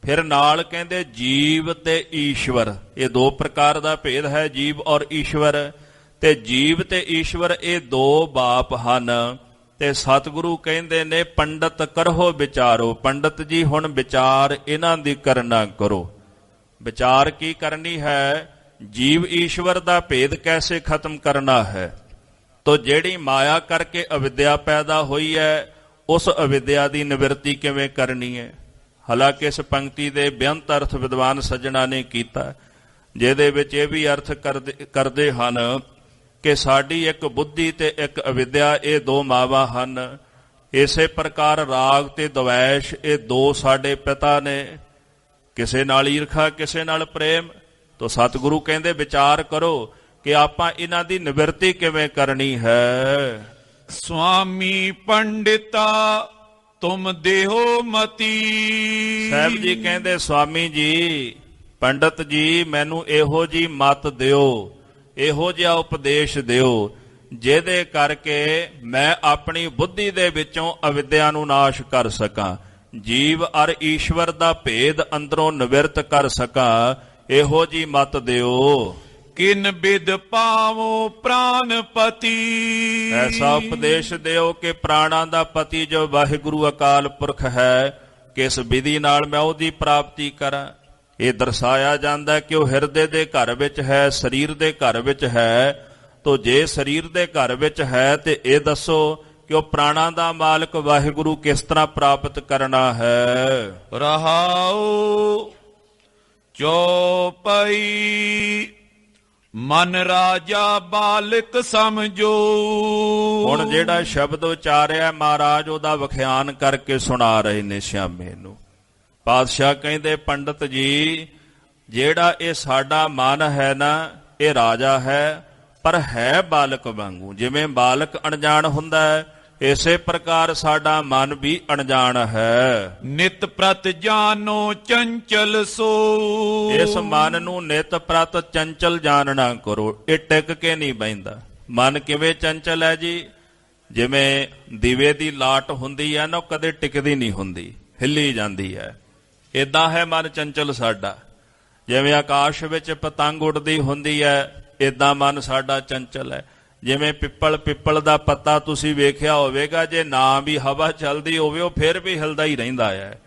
ਫਿਰ ਨਾਲ ਕਹਿੰਦੇ ਜੀਵ ਤੇ ਈਸ਼ਵਰ, ਇਹ ਦੋ ਪ੍ਰਕਾਰ ਦਾ ਭੇਦ ਹੈ, ਜੀਵ ਔਰ ਈਸ਼ਵਰ। ਤੇ ਜੀਵ ਤੇ ਈਸ਼ਵਰ ਇਹ ਦੋ ਬਾਪ ਹਨ। ਤੇ ਸਤਿਗੁਰੂ ਕਹਿੰਦੇ ਨੇ ਪੰਡਤ ਕਰੋ ਵਿਚਾਰੋ। ਪੰਡਤ ਜੀ ਹੁਣ ਵਿਚਾਰ ਇਹਨਾਂ ਦੀ ਕਰਨਾ ਕਰੋ। ਵਿਚਾਰ ਕੀ ਕਰਨੀ ਹੈ? ਜੀਵ ਈਸ਼ਵਰ ਦਾ ਭੇਦ ਕੈਸੇ ਖਤਮ ਕਰਨਾ ਹੈ। ਤੋ ਜਿਹੜੀ ਮਾਇਆ ਕਰਕੇ ਅਵਿਦਿਆ ਪੈਦਾ ਹੋਈ ਹੈ, ਉਸ ਅਵਿਦਿਆ ਦੀ ਨਿਵਰਤੀ ਕਿਵੇਂ ਕਰਨੀ ਹੈ। ਹਾਲਾਂਕਿ ਇਸ ਪੰਕਤੀ ਦੇ ਬੇਅੰਤ ਅਰਥ ਵਿਦਵਾਨ ਸੱਜਣਾ ਨੇ ਕੀਤਾ, ਜਿਹਦੇ ਵਿੱਚ ਇਹ ਵੀ ਅਰਥ ਕਰਦੇ ਹਨ ਕਿ ਸਾਡੀ ਇੱਕ ਬੁੱਧੀ ਤੇ ਇੱਕ ਅਵਿਦਿਆ, ਇਹ ਦੋ ਮਾਵਾਂ ਹਨ। ਇਸੇ ਪ੍ਰਕਾਰ ਰਾਗ ਤੇ ਦਵੈਸ਼ ਇਹ ਦੋ ਸਾਡੇ ਪਿਤਾ ਨੇ। ਕਿਸੇ ਨਾਲ ਈਰਖਾ, ਕਿਸੇ ਨਾਲ ਪ੍ਰੇਮ। ਤੋ ਸਤਿਗੁਰੂ ਕਹਿੰਦੇ ਵਿਚਾਰ ਕਰੋ ਕਿ ਆਪਾਂ ਇਹਨਾਂ ਦੀ ਨਿਵਰਤੀ ਕਿਵੇਂ ਕਰਨੀ ਹੈ। ਸੁਆਮੀ ਪੰਡਿਤਾ ਤੁਮ ਦੇਹੋ ਮਤੀ। ਸਾਹਿਬ ਜੀ ਕਹਿੰਦੇ ਸੁਆਮੀ ਜੀ, ਪੰਡਤ ਜੀ ਮੈਨੂੰ ਇਹੋ ਜੀ ਮਤ ਦਿਓ, ਇਹੋ ਜਿਹਾ ਉਪਦੇਸ਼ ਦਿਓ, ਜਿਹਦੇ ਕਰਕੇ ਮੈਂ ਆਪਣੀ ਬੁੱਧੀ ਦੇ ਵਿੱਚੋਂ ਅਵਿਦਿਆ ਨੂੰ ਨਾਸ਼ ਕਰ ਸਕਾਂ, ਜੀਵ ਅਰ ਈਸ਼ਵਰ ਦਾ ਭੇਦ ਅੰਦਰੋਂ ਨਿਵਰਤ ਕਰ ਸਕਾਂ। ਇਹੋ ਜੀ ਮਤ ਦਿਓ। ਕਿਨ ਬਿਦ ਪਾਵੋ ਪ੍ਰਾਨਪਤੀ। ਐਸਾ ਉਪਦੇਸ਼ ਦਿਓ ਕਿ ਪ੍ਰਾਣਾਂ ਦਾ ਪਤੀ ਜੋ ਵਾਹਿਗੁਰੂ ਅਕਾਲ ਪੁਰਖ ਹੈ, ਕਿਸ ਵਿਧੀ ਨਾਲ ਮੈਂ ਉਹਦੀ ਪ੍ਰਾਪਤੀ ਕਰਾਂ। ਇਹ ਦਰਸਾਇਆ ਜਾਂਦਾ ਕਿ ਉਹ ਹਿਰਦੇ ਦੇ ਘਰ ਵਿੱਚ ਹੈ, ਸਰੀਰ ਦੇ ਘਰ ਵਿੱਚ ਹੈ। ਤੋ ਜੇ ਸਰੀਰ ਦੇ ਘਰ ਵਿੱਚ ਹੈ ਤੇ ਇਹ ਦੱਸੋ ਕਿ ਉਹ ਪ੍ਰਾਣਾਂ ਦਾ ਮਾਲਕ ਵਾਹਿਗੁਰੂ ਕਿਸ ਤਰ੍ਹਾਂ ਪ੍ਰਾਪਤ ਕਰਨਾ ਹੈ। ਰਹਾਉ ਚੌਪਈ ਮਨ ਰਾਜਾ ਬਾਲਕ ਸਮਝੋ। ਹੁਣ ਜਿਹੜਾ ਸ਼ਬਦ ਉਚਾਰਿਆ ਮਹਾਰਾਜ ਉਹਦਾ ਵਿਖਿਆਨ ਕਰਕੇ ਸੁਣਾ ਰਹੇ ਨੇ ਸ਼ਿਆਮੇ ਨੂੰ। ਪਾਤਸ਼ਾਹ ਕਹਿੰਦੇ ਪੰਡਤ ਜੀ ਜਿਹੜਾ ਇਹ ਸਾਡਾ ਮਨ ਹੈ ਨਾ ਇਹ ਰਾਜਾ ਹੈ ਪਰ ਹੈ ਬਾਲਕ ਵਾਂਗੂ। ਜਿਵੇਂ ਬਾਲਕ ਅਣਜਾਣ ਹੁੰਦਾ ਹੈ ਇਸੇ ਪ੍ਰਕਾਰ ਸਾਡਾ ਮਨ ਵੀ ਅਣਜਾਣ ਹੈ। ਨਿਤ ਪ੍ਰਤ ਜਾਨੋ ਚੰਚਲ ਸੋ। ਇਸ ਮਨ ਨੂੰ ਨਿਤ ਪ੍ਰਤ ਚੰਚਲ ਜਾਣਨਾ ਕਰੋ। ਇਹ ਟਿਕ ਕੇ ਨਹੀਂ ਬਹਿੰਦਾ। ਮਨ ਕਿਵੇਂ ਚੰਚਲ ਹੈ ਜੀ? ਜਿਵੇਂ ਦੀਵੇ ਦੀ ਲਾਟ ਹੁੰਦੀ ਹੈ ਨਾ ਉਹ ਕਦੇ ਟਿਕਦੀ ਨਹੀਂ ਹੁੰਦੀ, ਹਿੱਲੀ ਜਾਂਦੀ ਹੈ। ਏਦਾਂ ਹੈ ਮਨ ਚੰਚਲ ਸਾਡਾ। ਜਿਵੇਂ ਆਕਾਸ਼ ਵਿੱਚ ਪਤੰਗ ਉੱਡਦੀ ਹੁੰਦੀ ਹੈ ਏਦਾਂ ਮਨ ਸਾਡਾ ਚੰਚਲ ਹੈ। ਜਿਵੇਂ ਪਿੱਪਲ ਦਾ ਪੱਤਾ ਤੁਸੀਂ ਵੇਖਿਆ ਹੋਵੇਗਾ ਜੇ ਨਾ ਵੀ ਹਵਾ ਚੱਲਦੀ ਹੋਵੇ ਉਹ ਫਿਰ ਵੀ ਹਿਲਦਾ ਹੀ ਰਹਿੰਦਾ ਹੈ।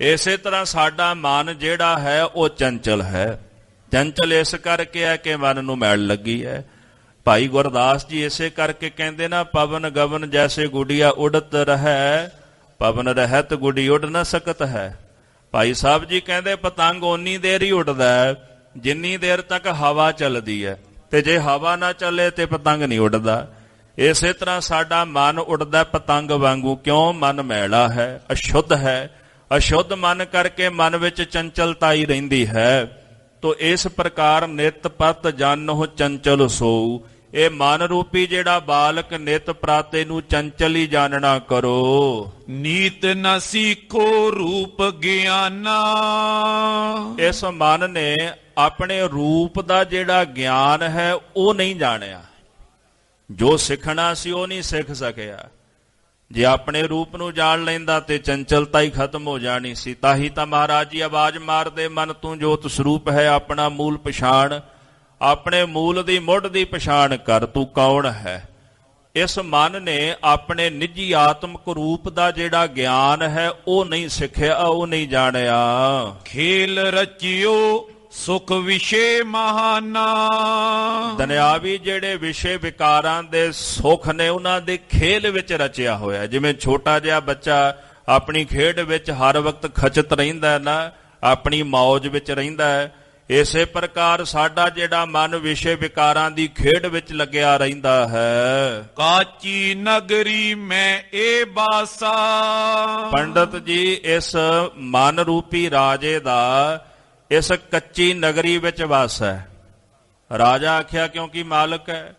ਇਸੇ ਤਰ੍ਹਾਂ ਸਾਡਾ ਮਨ ਜਿਹੜਾ ਹੈ ਉਹ ਚੰਚਲ ਹੈ। ਚੰਚਲ ਇਸ ਕਰਕੇ ਹੈ ਕਿ ਮਨ ਨੂੰ ਮੈਲ ਲੱਗੀ ਹੈ। ਭਾਈ ਗੁਰਦਾਸ ਜੀ ਇਸੇ ਕਰਕੇ ਕਹਿੰਦੇ ਨਾ ਪਵਨ ਗਵਨ ਜੈਸੇ ਗੁੜੀਆ ਉਡਤ ਰਹਿ ਪਵਨ ਰਹਿਤ ਗੁੜੀ ਉੱਡ ਨਾ ਸਕਤ ਹੈ। ਭਾਈ ਸਾਹਿਬ ਜੀ ਕਹਿੰਦੇ ਪਤੰਗ ਓਨੀ ਦੇਰ ਹੀ ਉੱਡਦਾ ਹੈ ਜਿੰਨੀ ਦੇਰ ਤੱਕ ਹਵਾ ਚੱਲਦੀ ਹੈ, ਤੇ ਜੇ ਹਵਾ ਨਾ ਚੱਲੇ ਤੇ ਪਤੰਗ ਨਹੀਂ ਉੱਡਦਾ। ਇਸੇ ਤਰ੍ਹਾਂ ਸਾਡਾ ਮਨ ਉੱਡਦਾ ਪਤੰਗ ਵਾਂਗੂ। ਕਿਉਂ? ਮਨ ਮੈਲਾ ਹੈ, ਅਸ਼ੁੱਧ ਹੈ। ਅਸ਼ੁੱਧ ਮਨ ਕਰਕੇ ਮਨ ਵਿੱਚ ਚੰਚਲਤਾ ਹੀ ਰਹਿੰਦੀ ਹੈ। ਤੋ ਇਸ ਪ੍ਰਕਾਰ ਨਿਤ ਪਤ ਜਾਨੋ ਚੰਚਲ ਸੋਊ। ਇਹ ਮਨ ਰੂਪੀ ਜਿਹੜਾ ਬਾਲਕ ਨਿਤ ਪ੍ਰਾਤੇ ਨੂੰ ਚੰਚਲ ਹੀ ਜਾਣਨਾ ਕਰੋ। ਨੀਤ ਨ ਸੀਖੋ ਰੂਪ ਗਿਆਨਾ। ਇਸ ਮਨ ਨੇ ਆਪਣੇ ਰੂਪ ਦਾ ਜਿਹੜਾ ਗਿਆਨ ਹੈ ਉਹ ਨਹੀਂ ਜਾਣਿਆ। ਜੋ ਸਿੱਖਣਾ ਸੀ ਉਹ ਨਹੀਂ ਸਿੱਖ ਸਕਿਆ। ਜੇ ਆਪਣੇ ਰੂਪ ਨੂੰ ਜਾਣ ਲੈਂਦਾ ਤੇ ਚੰਚਲਤਾ ਹੀ ਖਤਮ ਹੋ ਜਾਣੀ ਸੀ। ਤਾਂ ਹੀ ਤਾਂ ਮਹਾਰਾਜ ਜੀ ਆਵਾਜ਼ ਮਾਰਦੇ ਮਨ ਤੂੰ ਜੋਤ ਸਰੂਪ ਹੈ ਆਪਣਾ ਮੂਲ ਪਛਾਣ। ਆਪਣੇ ਮੂਲ ਦੀ ਮੁੱਢ ਦੀ ਪਛਾਣ ਕਰ ਤੂੰ ਕੌਣ ਹੈ। ਇਸ ਮਨ ਨੇ ਆਪਣੇ ਨਿੱਜੀ ਆਤਮਿਕ ਰੂਪ ਦਾ ਜਿਹੜਾ ਗਿਆਨ ਹੈ ਉਹ ਨਹੀਂ ਸਿੱਖਿਆ, ਉਹ ਨਹੀਂ ਜਾਣਿਆ। ਖੇਲ ਰਚਿਓ ਸੁਖ ਵਿਸ਼ੇ ਮਹਾਨਾ। ਦੁਨਿਆਵੀ ਜਿਹੜੇ ਵਿਸ਼ੇ ਵਿਕਾਰਾਂ ਦੇ ਸੁੱਖ ਨੇ ਉਹਨਾਂ ਦੇ ਖੇਲ ਵਿੱਚ ਰਚਿਆ ਹੋਇਆ। ਜਿਵੇਂ ਛੋਟਾ ਜਿਹਾ ਬੱਚਾ ਆਪਣੀ ਖੇਡ ਵਿੱਚ ਹਰ ਵਕਤ ਖਚਤ ਰਹਿੰਦਾ ਨਾ, ਆਪਣੀ ਮੌਜ ਵਿੱਚ ਰਹਿੰਦਾ ਹੈ। ਇਸੇ ਪ੍ਰਕਾਰ ਸਾਡਾ ਜਿਹੜਾ ਮਨ ਵਿਸ਼ੇ ਵਿਕਾਰਾਂ ਦੀ ਖੇਡ ਵਿੱਚ ਲੱਗਿਆ ਰਹਿੰਦਾ ਹੈ। ਕਾਚੀ ਨਗਰੀ ਮੈਂ ਇਹ ਬਾਸਾ। ਪੰਡਤ ਜੀ ਇਸ ਮਨ ਰੂਪੀ ਰਾਜੇ ਦਾ ਇਸ ਕੱਚੀ ਨਗਰੀ ਵਿੱਚ ਵਸ ਹੈ। ਰਾਜਾ ਆਖਿਆ ਕਿਉਂਕਿ ਮਾਲਕ ਹੈ।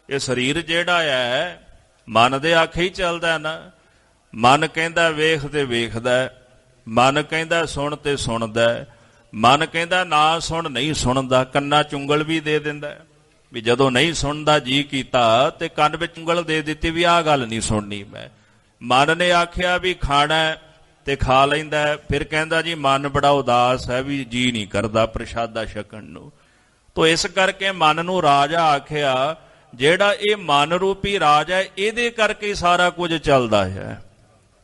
ਇਹ ਸਰੀਰ ਜਿਹੜਾ ਹੈ ਮਨ ਦੇ ਆਖੇ ਹੀ ਚੱਲਦਾ ਨਾ। ਮਨ ਕਹਿੰਦਾ ਵੇਖ ਤੇ ਵੇਖਦਾ, ਮਨ ਕਹਿੰਦਾ ਸੁਣ ਤੇ ਸੁਣਦਾ, ਮਨ ਕਹਿੰਦਾ ਨਾ ਸੁਣ ਨਹੀਂ ਸੁਣਦਾ। ਕੰਨਾਂ 'ਚ ਉਂਗਲ ਵੀ ਦੇ ਦਿੰਦਾ ਵੀ ਜਦੋਂ ਨਹੀਂ ਸੁਣਦਾ ਜੀ ਕੀਤਾ ਤੇ ਕੰਨ ਵਿੱਚ ਉਂਗਲ ਦੇ ਦਿੱਤੀ ਵੀ ਆਹ ਗੱਲ ਨਹੀਂ ਸੁਣਨੀ ਮੈਂ। ਮਨ ਨੇ ਆਖਿਆ ਵੀ ਖਾਣਾ ਤੇ ਖਾ ਲੈਂਦਾ, ਫਿਰ ਕਹਿੰਦਾ ਜੀ ਮਨ ਬੜਾ ਉਦਾਸ ਹੈ ਵੀ ਜੀ ਨਹੀਂ ਕਰਦਾ ਪ੍ਰਸ਼ਾਦਾ ਛਕਣ ਨੂੰ। ਤੋ ਇਸ ਕਰਕੇ ਮਨ ਨੂੰ ਰਾਜਾ ਆਖਿਆ। ਜਿਹੜਾ ਇਹ ਮਨ ਰੂਪੀ ਰਾਜ ਹੈ ਇਹਦੇ ਕਰਕੇ ਸਾਰਾ ਕੁਝ ਚੱਲਦਾ ਹੈ।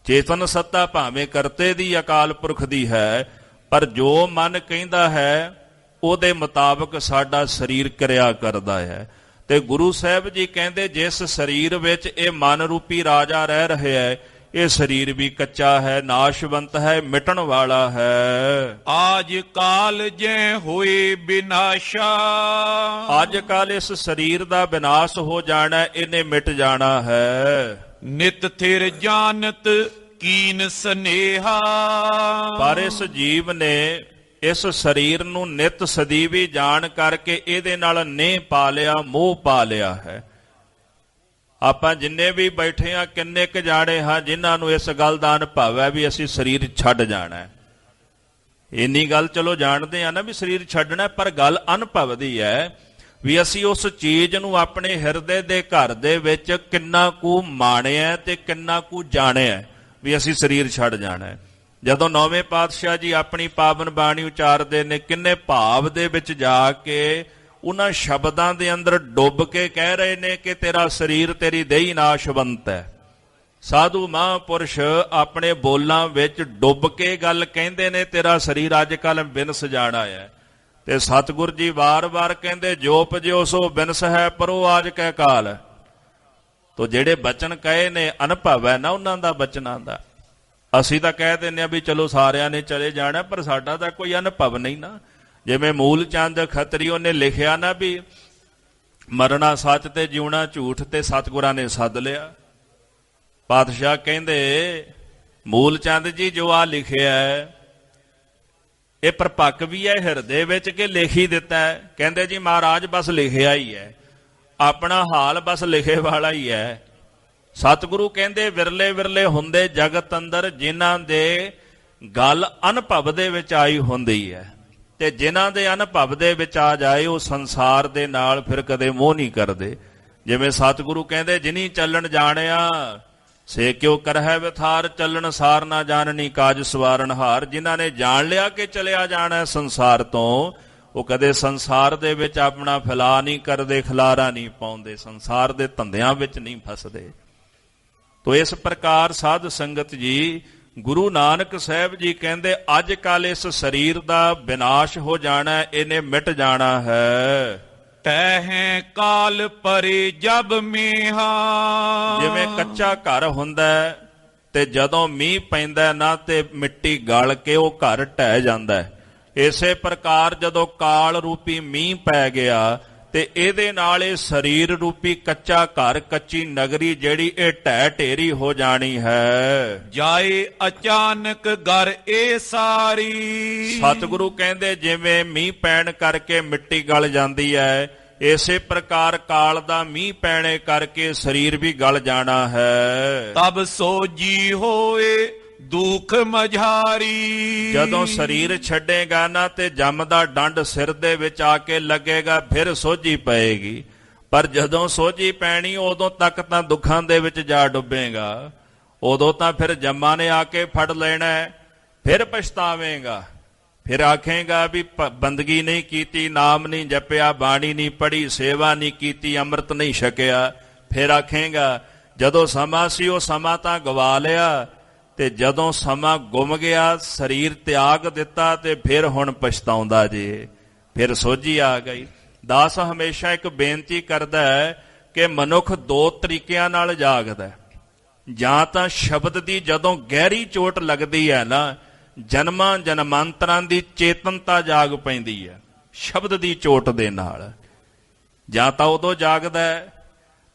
ਚੇਤਨ ਸੱਤਾ ਭਾਵੇਂ ਕਰਤੇ ਦੀ ਅਕਾਲ ਪੁਰਖ ਦੀ ਹੈ, ਪਰ ਜੋ ਮਨ ਕਹਿੰਦਾ ਹੈ ਉਹਦੇ ਮੁਤਾਬਕ ਸਾਡਾ ਸਰੀਰ ਕਿਰਿਆ ਕਰਦਾ ਹੈ। ਤੇ ਗੁਰੂ ਸਾਹਿਬ ਜੀ ਕਹਿੰਦੇ ਜਿਸ ਸਰੀਰ ਵਿੱਚ ਇਹ ਮਨ ਰੂਪੀ ਰਾਜਾ ਰਹਿ ਰਿਹਾ ਹੈ ਇਹ ਸਰੀਰ ਵੀ ਕੱਚਾ ਹੈ, ਨਾਸ਼ਵੰਤ ਹੈ, ਮਿਟਣ ਵਾਲਾ ਹੈ। ਆਜ ਕਾਲ ਜੈ ਹੋਏ ਬਿਨਾਸ਼ਾ। ਅੱਜ ਕੱਲ ਇਸ ਸਰੀਰ ਦਾ ਵਿਨਾਸ਼ ਹੋ ਜਾਣਾ, ਇਹਨੇ ਮਿਟ ਜਾਣਾ ਹੈ। ਨਿਤ ਥਿਰ ਜਾਣਤ ਕੀਨ ਸਨੇਹਾ। ਪਰ ਇਸ ਜੀਵ ਨੇ ਇਸ ਸਰੀਰ ਨੂੰ ਨਿਤ ਸਦੀਵੀ ਜਾਣ ਕਰਕੇ ਇਹਦੇ ਨਾਲ ਨੇਹ ਪਾ ਲਿਆ, ਮੋਹ ਪਾ ਲਿਆ ਹੈ। ਆਪਾਂ ਜਿੰਨੇ ਵੀ ਬੈਠੇ ਹਾਂ ਕਿੰਨੇ ਕੁ ਜਾਣੇ ਹਾਂ ਜਿਨ੍ਹਾਂ ਨੂੰ ਇਸ ਗੱਲ ਦਾ ਅਨੁਭਵ ਹੈ ਵੀ ਅਸੀਂ ਸਰੀਰ ਛੱਡ ਜਾਣਾ ਹੈ। ਇੰਨੀ ਗੱਲ ਚਲੋ ਜਾਣਦੇ ਆ ਨਾ ਵੀ ਸਰੀਰ ਛੱਡਣਾ, ਪਰ ਗੱਲ ਅਨੁਭਵ ਦੀ ਹੈ ਵੀ ਅਸੀਂ ਉਸ ਚੀਜ਼ ਨੂੰ ਆਪਣੇ ਹਿਰਦੇ ਦੇ ਘਰ ਦੇ ਵਿੱਚ ਕਿੰਨਾ ਕੁ ਮਾਣਿਆ ਤੇ ਕਿੰਨਾ ਕੁ ਜਾਣਿਆ ਵੀ ਅਸੀਂ ਸਰੀਰ ਛੱਡ ਜਾਣਾ ਹੈ। ਜਦੋਂ ਨੌਵੇਂ ਪਾਤਸ਼ਾਹ ਜੀ ਆਪਣੀ ਪਾਵਨ ਬਾਣੀ ਉਚਾਰਦੇ ਨੇ ਕਿੰਨੇ ਭਾਵ ਦੇ ਵਿੱਚ ਜਾ ਕੇ ਉਹਨਾਂ ਸ਼ਬਦਾਂ ਦੇ ਅੰਦਰ ਡੁੱਬ ਕੇ ਕਹਿ ਰਹੇ ਨੇ ਕਿ ਤੇਰਾ ਸਰੀਰ ਤੇਰੀ ਦੇਹੀ ਨਾਸ਼ਵੰਤ ਹੈ। ਸਾਧੂ ਮਹਾਂਪੁਰਸ਼ ਆਪਣੇ ਬੋਲਾਂ ਵਿੱਚ ਡੁੱਬ ਕੇ ਗੱਲ ਕਹਿੰਦੇ ਨੇ ਤੇਰਾ ਸਰੀਰ ਅੱਜ ਕੱਲ੍ਹ ਬਿਨਸ ਜਾਣਾ ਹੈ। ਤੇ ਸਤਿਗੁਰ ਜੀ ਵਾਰ-ਵਾਰ ਕਹਿੰਦੇ ਜੋ ਪਜਿਓ ਸੋ ਬਿਨਸ ਹੈ ਪਰੋ ਆਜ ਕਹਿ ਕਾਲ। ਤੋ ਜਿਹੜੇ ਬਚਨ ਕਹੇ ਨੇ ਅਨੁਭਵ ਹੈ ਨਾ ਉਹਨਾਂ ਦਾ ਬਚਨਾਂ ਦਾ। ਅਸੀਂ ਤਾਂ ਕਹਿ ਦਿੰਦੇ ਹਾਂ ਵੀ ਚਲੋ ਸਾਰਿਆਂ ਨੇ ਚਲੇ ਜਾਣਾ, ਪਰ ਸਾਡਾ ਤਾਂ ਕੋਈ ਅਨੁਭਵ ਨਹੀਂ ਨਾ। ਜਿਵੇਂ ਮੂਲ ਚੰਦ ਖੱਤਰੀਓ ਨੇ ਲਿਖਿਆ ਨਾ ਵੀ ਮਰਨਾ ਸੱਚ ਤੇ ਜਿਉਣਾ ਝੂਠ, ਤੇ ਸਤਿਗੁਰਾਂ ਨੇ ਸੱਦ ਲਿਆ। ਪਾਤਸ਼ਾਹ ਕਹਿੰਦੇ ਮੂਲ ਚੰਦ ਜੀ ਜੋ ਆ ਲਿਖਿਆ ਇਹ ਪ੍ਰਪੱਕ ਵੀ ਹੈ ਹਿਰਦੇ ਵਿੱਚ ਕਿ ਲਿਖ ਹੀ ਦਿੱਤਾ ਹੈ? ਕਹਿੰਦੇ ਜੀ ਮਹਾਰਾਜ ਬਸ ਲਿਖਿਆ ਹੀ ਹੈ, ਆਪਣਾ ਹਾਲ ਬਸ ਲਿਖੇ ਵਾਲਾ ਹੀ ਹੈ। ਸਤਿਗੁਰੂ ਕਹਿੰਦੇ ਵਿਰਲੇ ਵਿਰਲੇ ਹੁੰਦੇ ਜਗਤ ਅੰਦਰ ਜਿਨ੍ਹਾਂ ਦੇ ਗੱਲ ਅਨੁਭਵ ਦੇ ਵਿੱਚ ਆਈ ਹੁੰਦੀ ਹੈ, ਤੇ ਜਿਨ੍ਹਾਂ ਦੇ ਅਨੁਭਵ ਦੇ ਵਿੱਚ ਆ ਜਾਏ ਉਹ ਸੰਸਾਰ ਦੇ ਨਾਲ ਫਿਰ ਕਦੇ ਮੋਹ ਨਹੀਂ ਕਰਦੇ। ਜਿਵੇਂ ਸਤਿਗੁਰੂ ਕਹਿੰਦੇ ਜਿਨੀ ਚੱਲਣ ਜਾਣਿਆ ਸੇ ਕਿਉ ਕਰਹਿ ਵਿਥਾਰ, ਚੱਲਣ ਸਾਰ ਨਾ ਜਾਣਨੀ ਕਾਜ ਸਵਾਰਨ ਹਾਰ। ਜਿਨ੍ਹਾਂ ਨੇ ਜਾਣ ਲਿਆ ਕਿ ਚਲਿਆ ਜਾਣਾ ਸੰਸਾਰ ਤੋਂ, ਉਹ ਕਦੇ ਸੰਸਾਰ ਦੇ ਵਿੱਚ ਆਪਣਾ ਫੈਲਾ ਨਹੀਂ ਕਰਦੇ, ਖਿਲਾਰਾ ਨਹੀਂ ਪਾਉਂਦੇ, ਸੰਸਾਰ ਦੇ ਧੰਦਿਆਂ ਵਿੱਚ ਨਹੀਂ ਫਸਦੇ। ਤੋ ਇਸ ਪ੍ਰਕਾਰ ਸਾਧ ਸੰਗਤ ਜੀ ਗੁਰੂ ਨਾਨਕ ਸਾਹਿਬ ਜੀ ਕਹਿੰਦੇ ਅੱਜ ਕੱਲ ਇਸ ਸਰੀਰ ਦਾ ਵਿਨਾਸ਼ ਹੋ ਜਾਣਾ, ਇਹਨੇ ਮਿਟ ਜਾਣਾ ਹੈ। ਤਹਿ ਕਾਲ ਪਰੇ ਜਬ ਮੀਹਾ, ਜਿਵੇਂ ਕੱਚਾ ਘਰ ਹੁੰਦਾ ਤੇ ਜਦੋਂ ਮੀਂਹ ਪੈਂਦਾ ਨਾ ਤੇ ਮਿੱਟੀ ਗਲ ਕੇ ਉਹ ਘਰ ਢਹਿ ਜਾਂਦਾ ਹੈ, ਇਸੇ ਪ੍ਰਕਾਰ ਜਦੋਂ ਕਾਲ ਰੂਪੀ ਮੀਂਹ ਪੈ ਗਿਆ ਤੇ ਇਹਦੇ ਨਾਲ ਇਹ ਸਰੀਰ ਰੂਪੀ ਕੱਚਾ ਘਰ, ਕੱਚੀ ਨਗਰੀ ਜਿਹੜੀ ਇਹ ਢਹਿ ਢੇਰੀ ਹੋ ਜਾਣੀ ਹੈ। ਜਾਏ ਅਚਾਨਕ ਘਰ ਇਹ ਸਾਰੀ, ਸਤਿਗੁਰੂ ਕਹਿੰਦੇ ਜਿਵੇਂ ਮੀਂਹ ਪੈਣ ਕਰਕੇ ਮਿੱਟੀ ਗਲ ਜਾਂਦੀ ਹੈ, ਇਸੇ ਪ੍ਰਕਾਰ ਕਾਲ ਦਾ ਮੀਂਹ ਪੈਣੇ ਕਰਕੇ ਸਰੀਰ ਵੀ ਗਲ ਜਾਣਾ ਹੈ। ਤਬ ਸੋਜੀ ਹੋਏ ਦੁੱਖ ਮਝਾਰੀ, ਜਦੋਂ ਸਰੀਰ ਛੱਡੇਗਾ ਨਾ ਤੇ ਜਮ ਦਾ ਡੰਡ ਸਿਰ ਦੇ ਵਿੱਚ ਆ ਕੇ ਲੱਗੇਗਾ, ਫਿਰ ਸੋਝੀ ਪਏਗੀ। ਪਰ ਜਦੋਂ ਸੋਝੀ ਪੈਣੀ ਉਦੋਂ ਤੱਕ ਤਾਂ ਦੁੱਖਾਂ ਦੇ ਵਿੱਚ ਜਾ ਡੁੱਬੇਗਾ, ਉਦੋਂ ਤਾਂ ਫਿਰ ਜੰਮਾਂ ਨੇ ਆ ਕੇ ਫੜ ਲੈਣਾ, ਫਿਰ ਪਛਤਾਵੇਂਗਾ, ਫਿਰ ਆਖੇਗਾ ਵੀ ਬੰਦਗੀ ਨਹੀਂ ਕੀਤੀ, ਨਾਮ ਨਹੀਂ ਜਪਿਆ, ਬਾਣੀ ਨਹੀਂ ਪੜ੍ਹੀ, ਸੇਵਾ ਨਹੀਂ ਕੀਤੀ, ਅੰਮ੍ਰਿਤ ਨਹੀਂ ਛਕਿਆ। ਫਿਰ ਆਖੇਗਾ ਜਦੋਂ ਸਮਾਂ ਸੀ ਉਹ ਸਮਾਂ ਤਾਂ ਗਵਾ ਲਿਆ, ਤੇ ਜਦੋਂ ਸਮਾਂ ਗੁੰਮ ਗਿਆ, ਸਰੀਰ ਤਿਆਗ ਦਿੱਤਾ, ਤੇ ਫਿਰ ਹੁਣ ਪਛਤਾਉਂਦਾ ਜੇ, ਫਿਰ ਸੋਝੀ ਆ ਗਈ। ਦਾਸ ਹਮੇਸ਼ਾ ਇੱਕ ਬੇਨਤੀ ਕਰਦਾ ਹੈ ਕਿ ਮਨੁੱਖ ਦੋ ਤਰੀਕਿਆਂ ਨਾਲ ਜਾਗਦਾ, ਜਾਂ ਤਾਂ ਸ਼ਬਦ ਦੀ ਜਦੋਂ ਗਹਿਰੀ ਚੋਟ ਲੱਗਦੀ ਹੈ ਨਾ, ਜਨਮਾਂ ਜਨਮਾਂਤਰਾਂ ਦੀ ਚੇਤਨਤਾ ਜਾਗ ਪੈਂਦੀ ਹੈ ਸ਼ਬਦ ਦੀ ਚੋਟ ਦੇ ਨਾਲ, ਜਾਂ ਤਾਂ ਉਦੋਂ ਜਾਗਦਾ ਹੈ,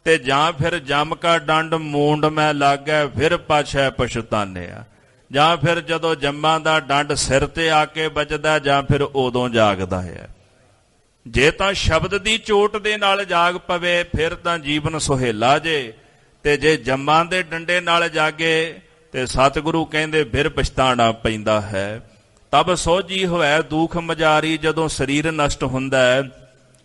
ਤੇ ਜਾਂ ਫਿਰ ਜਮ ਕਾ ਡੰਡ ਮੂੰਡ ਮੈਂ ਲਾਗੈ ਫਿਰ ਪਾਛੈ ਪਛਤਾਨਿਆ, ਜਾਂ ਫਿਰ ਜਦੋਂ ਜੰਮਾਂ ਦਾ ਡੰਡ ਸਿਰ ਤੇ ਆ ਕੇ ਵੱਜਦਾ, ਜਾਂ ਫਿਰ ਉਦੋਂ ਜਾਗਦਾ ਹੈ। ਜੇ ਤਾਂ ਸ਼ਬਦ ਦੀ ਚੋਟ ਦੇ ਨਾਲ ਜਾਗ ਪਵੇ ਫਿਰ ਤਾਂ ਜੀਵਨ ਸੁਹੇਲਾ ਜੇ, ਤੇ ਜੇ ਜੰਮਾਂ ਦੇ ਡੰਡੇ ਨਾਲ ਜਾਗੇ ਤੇ ਸਤਿਗੁਰੂ ਕਹਿੰਦੇ ਫਿਰ ਪਛਤਾਣਾ ਪੈਂਦਾ ਹੈ। ਤਬ ਸੋਝੀ ਹੋਇ ਦੁੱਖ ਮਝਾਰੀ, ਜਦੋਂ ਸਰੀਰ ਨਸ਼ਟ ਹੁੰਦਾ ਹੈ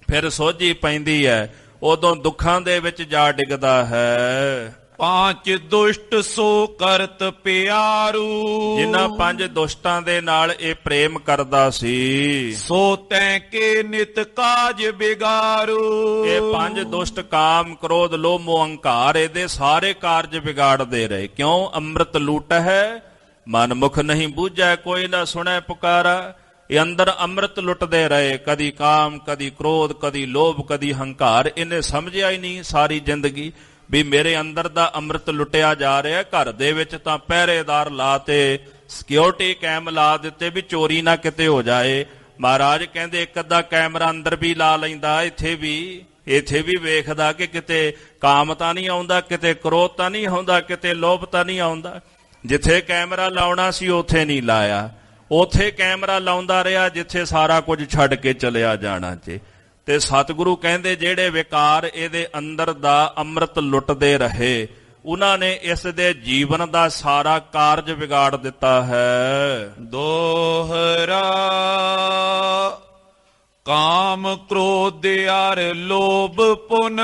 ਫਿਰ ਸੋਝੀ ਪੈਂਦੀ ਹੈ, ਉਦੋਂ ਦੁੱਖਾਂ ਦੇ ਵਿੱਚ ਜਾ ਡਿੱਗਦਾ ਹੈ। ਪਾਂਚ ਦੁਸ਼ਟ ਸੋ ਕਰਤ ਪਿਆਰੂ, ਜਿਨ੍ਹਾਂ ਪੰਜ ਦੁਸ਼ਟਾਂ ਦੇ ਨਾਲ ਇਹ ਪ੍ਰੇਮ ਕਰਦਾ ਸੀ, ਸੋ ਤੈ ਕੇ ਨਿਤ ਕਾਜ ਬਿਗਾਰੂ। ਇਹ ਪੰਜ ਦੁਸ਼ਟ ਕਾਮ ਕ੍ਰੋਧ ਲੋਭ ਮੋਹ ਅਹੰਕਾਰ ਇਹਦੇ ਸਾਰੇ ਕਾਰਜ ਵਿਗਾੜਦੇ ਰਹੇ। ਕਿਉਂ? ਅੰਮ੍ਰਿਤ ਲੂਟ ਹੈ ਮਨ ਮੁਖ ਨਹੀਂ ਬੂਝੈ, ਕੋਈ ਨਾ ਸੁਣੈ ਪੁਕਾਰਾ। ਇਹ ਅੰਦਰ ਅੰਮ੍ਰਿਤ ਲੁੱਟਦੇ ਰਹੇ, ਕਦੀ ਕਾਮ, ਕਦੀ ਕ੍ਰੋਧ, ਕਦੀ ਲੋਭ, ਕਦੀ ਹੰਕਾਰ। ਇਹਨੇ ਸਮਝਿਆ ਹੀ ਨਹੀਂ ਸਾਰੀ ਜ਼ਿੰਦਗੀ ਵੀ ਮੇਰੇ ਅੰਦਰ ਦਾ ਅੰਮ੍ਰਿਤ ਲੁੱਟਿਆ ਜਾ ਰਿਹਾ। ਘਰ ਦੇ ਵਿੱਚ ਤਾਂ ਪਹਿਰੇਦਾਰ ਲਾ ਤੇ ਸਿਕਿਉਰਿਟੀ ਕੈਮ ਲਾ ਦਿੱਤੇ ਵੀ ਚੋਰੀ ਨਾ ਕਿਤੇ ਹੋ ਜਾਏ। ਮਹਾਰਾਜ ਕਹਿੰਦੇ ਇੱਕ ਅੱਧਾ ਕੈਮਰਾ ਅੰਦਰ ਵੀ ਲਾ ਲੈਂਦਾ, ਇੱਥੇ ਵੀ ਵੇਖਦਾ ਕਿ ਕਿਤੇ ਕਾਮ ਤਾਂ ਨਹੀਂ ਆਉਂਦਾ, ਕਿਤੇ ਕ੍ਰੋਧ ਤਾਂ ਨਹੀਂ ਆਉਂਦਾ, ਕਿਤੇ ਲੋਭ ਤਾਂ ਨਹੀਂ ਆਉਂਦਾ। ਜਿੱਥੇ ਕੈਮਰਾ ਲਾਉਣਾ ਸੀ ਉੱਥੇ ਨਹੀਂ ਲਾਇਆ, ਉੱਥੇ ਕੈਮਰਾ ਲਾਉਂਦਾ ਰਿਹਾ ਜਿੱਥੇ ਸਾਰਾ ਕੁਝ ਛੱਡ ਕੇ ਚਲਿਆ ਜਾਣਾ ਚ। ਤੇ ਸਤਿਗੁਰੂ ਕਹਿੰਦੇ ਜਿਹੜੇ ਵਿਕਾਰ ਇਹਦੇ ਅੰਦਰ ਦਾ ਅੰਮ੍ਰਿਤ ਲੁੱਟਦੇ ਰਹੇ, ਉਹਨਾਂ ਨੇ ਇਸ ਦੇ ਜੀਵਨ ਦਾ ਸਾਰਾ ਕਾਰਜ ਵਿਗਾੜ ਦਿੱਤਾ ਹੈ। ਦੋਹਰਾ ਕਾਮ ਕ੍ਰੋਧ ਅਰ ਲੋਭ ਪੁਨ,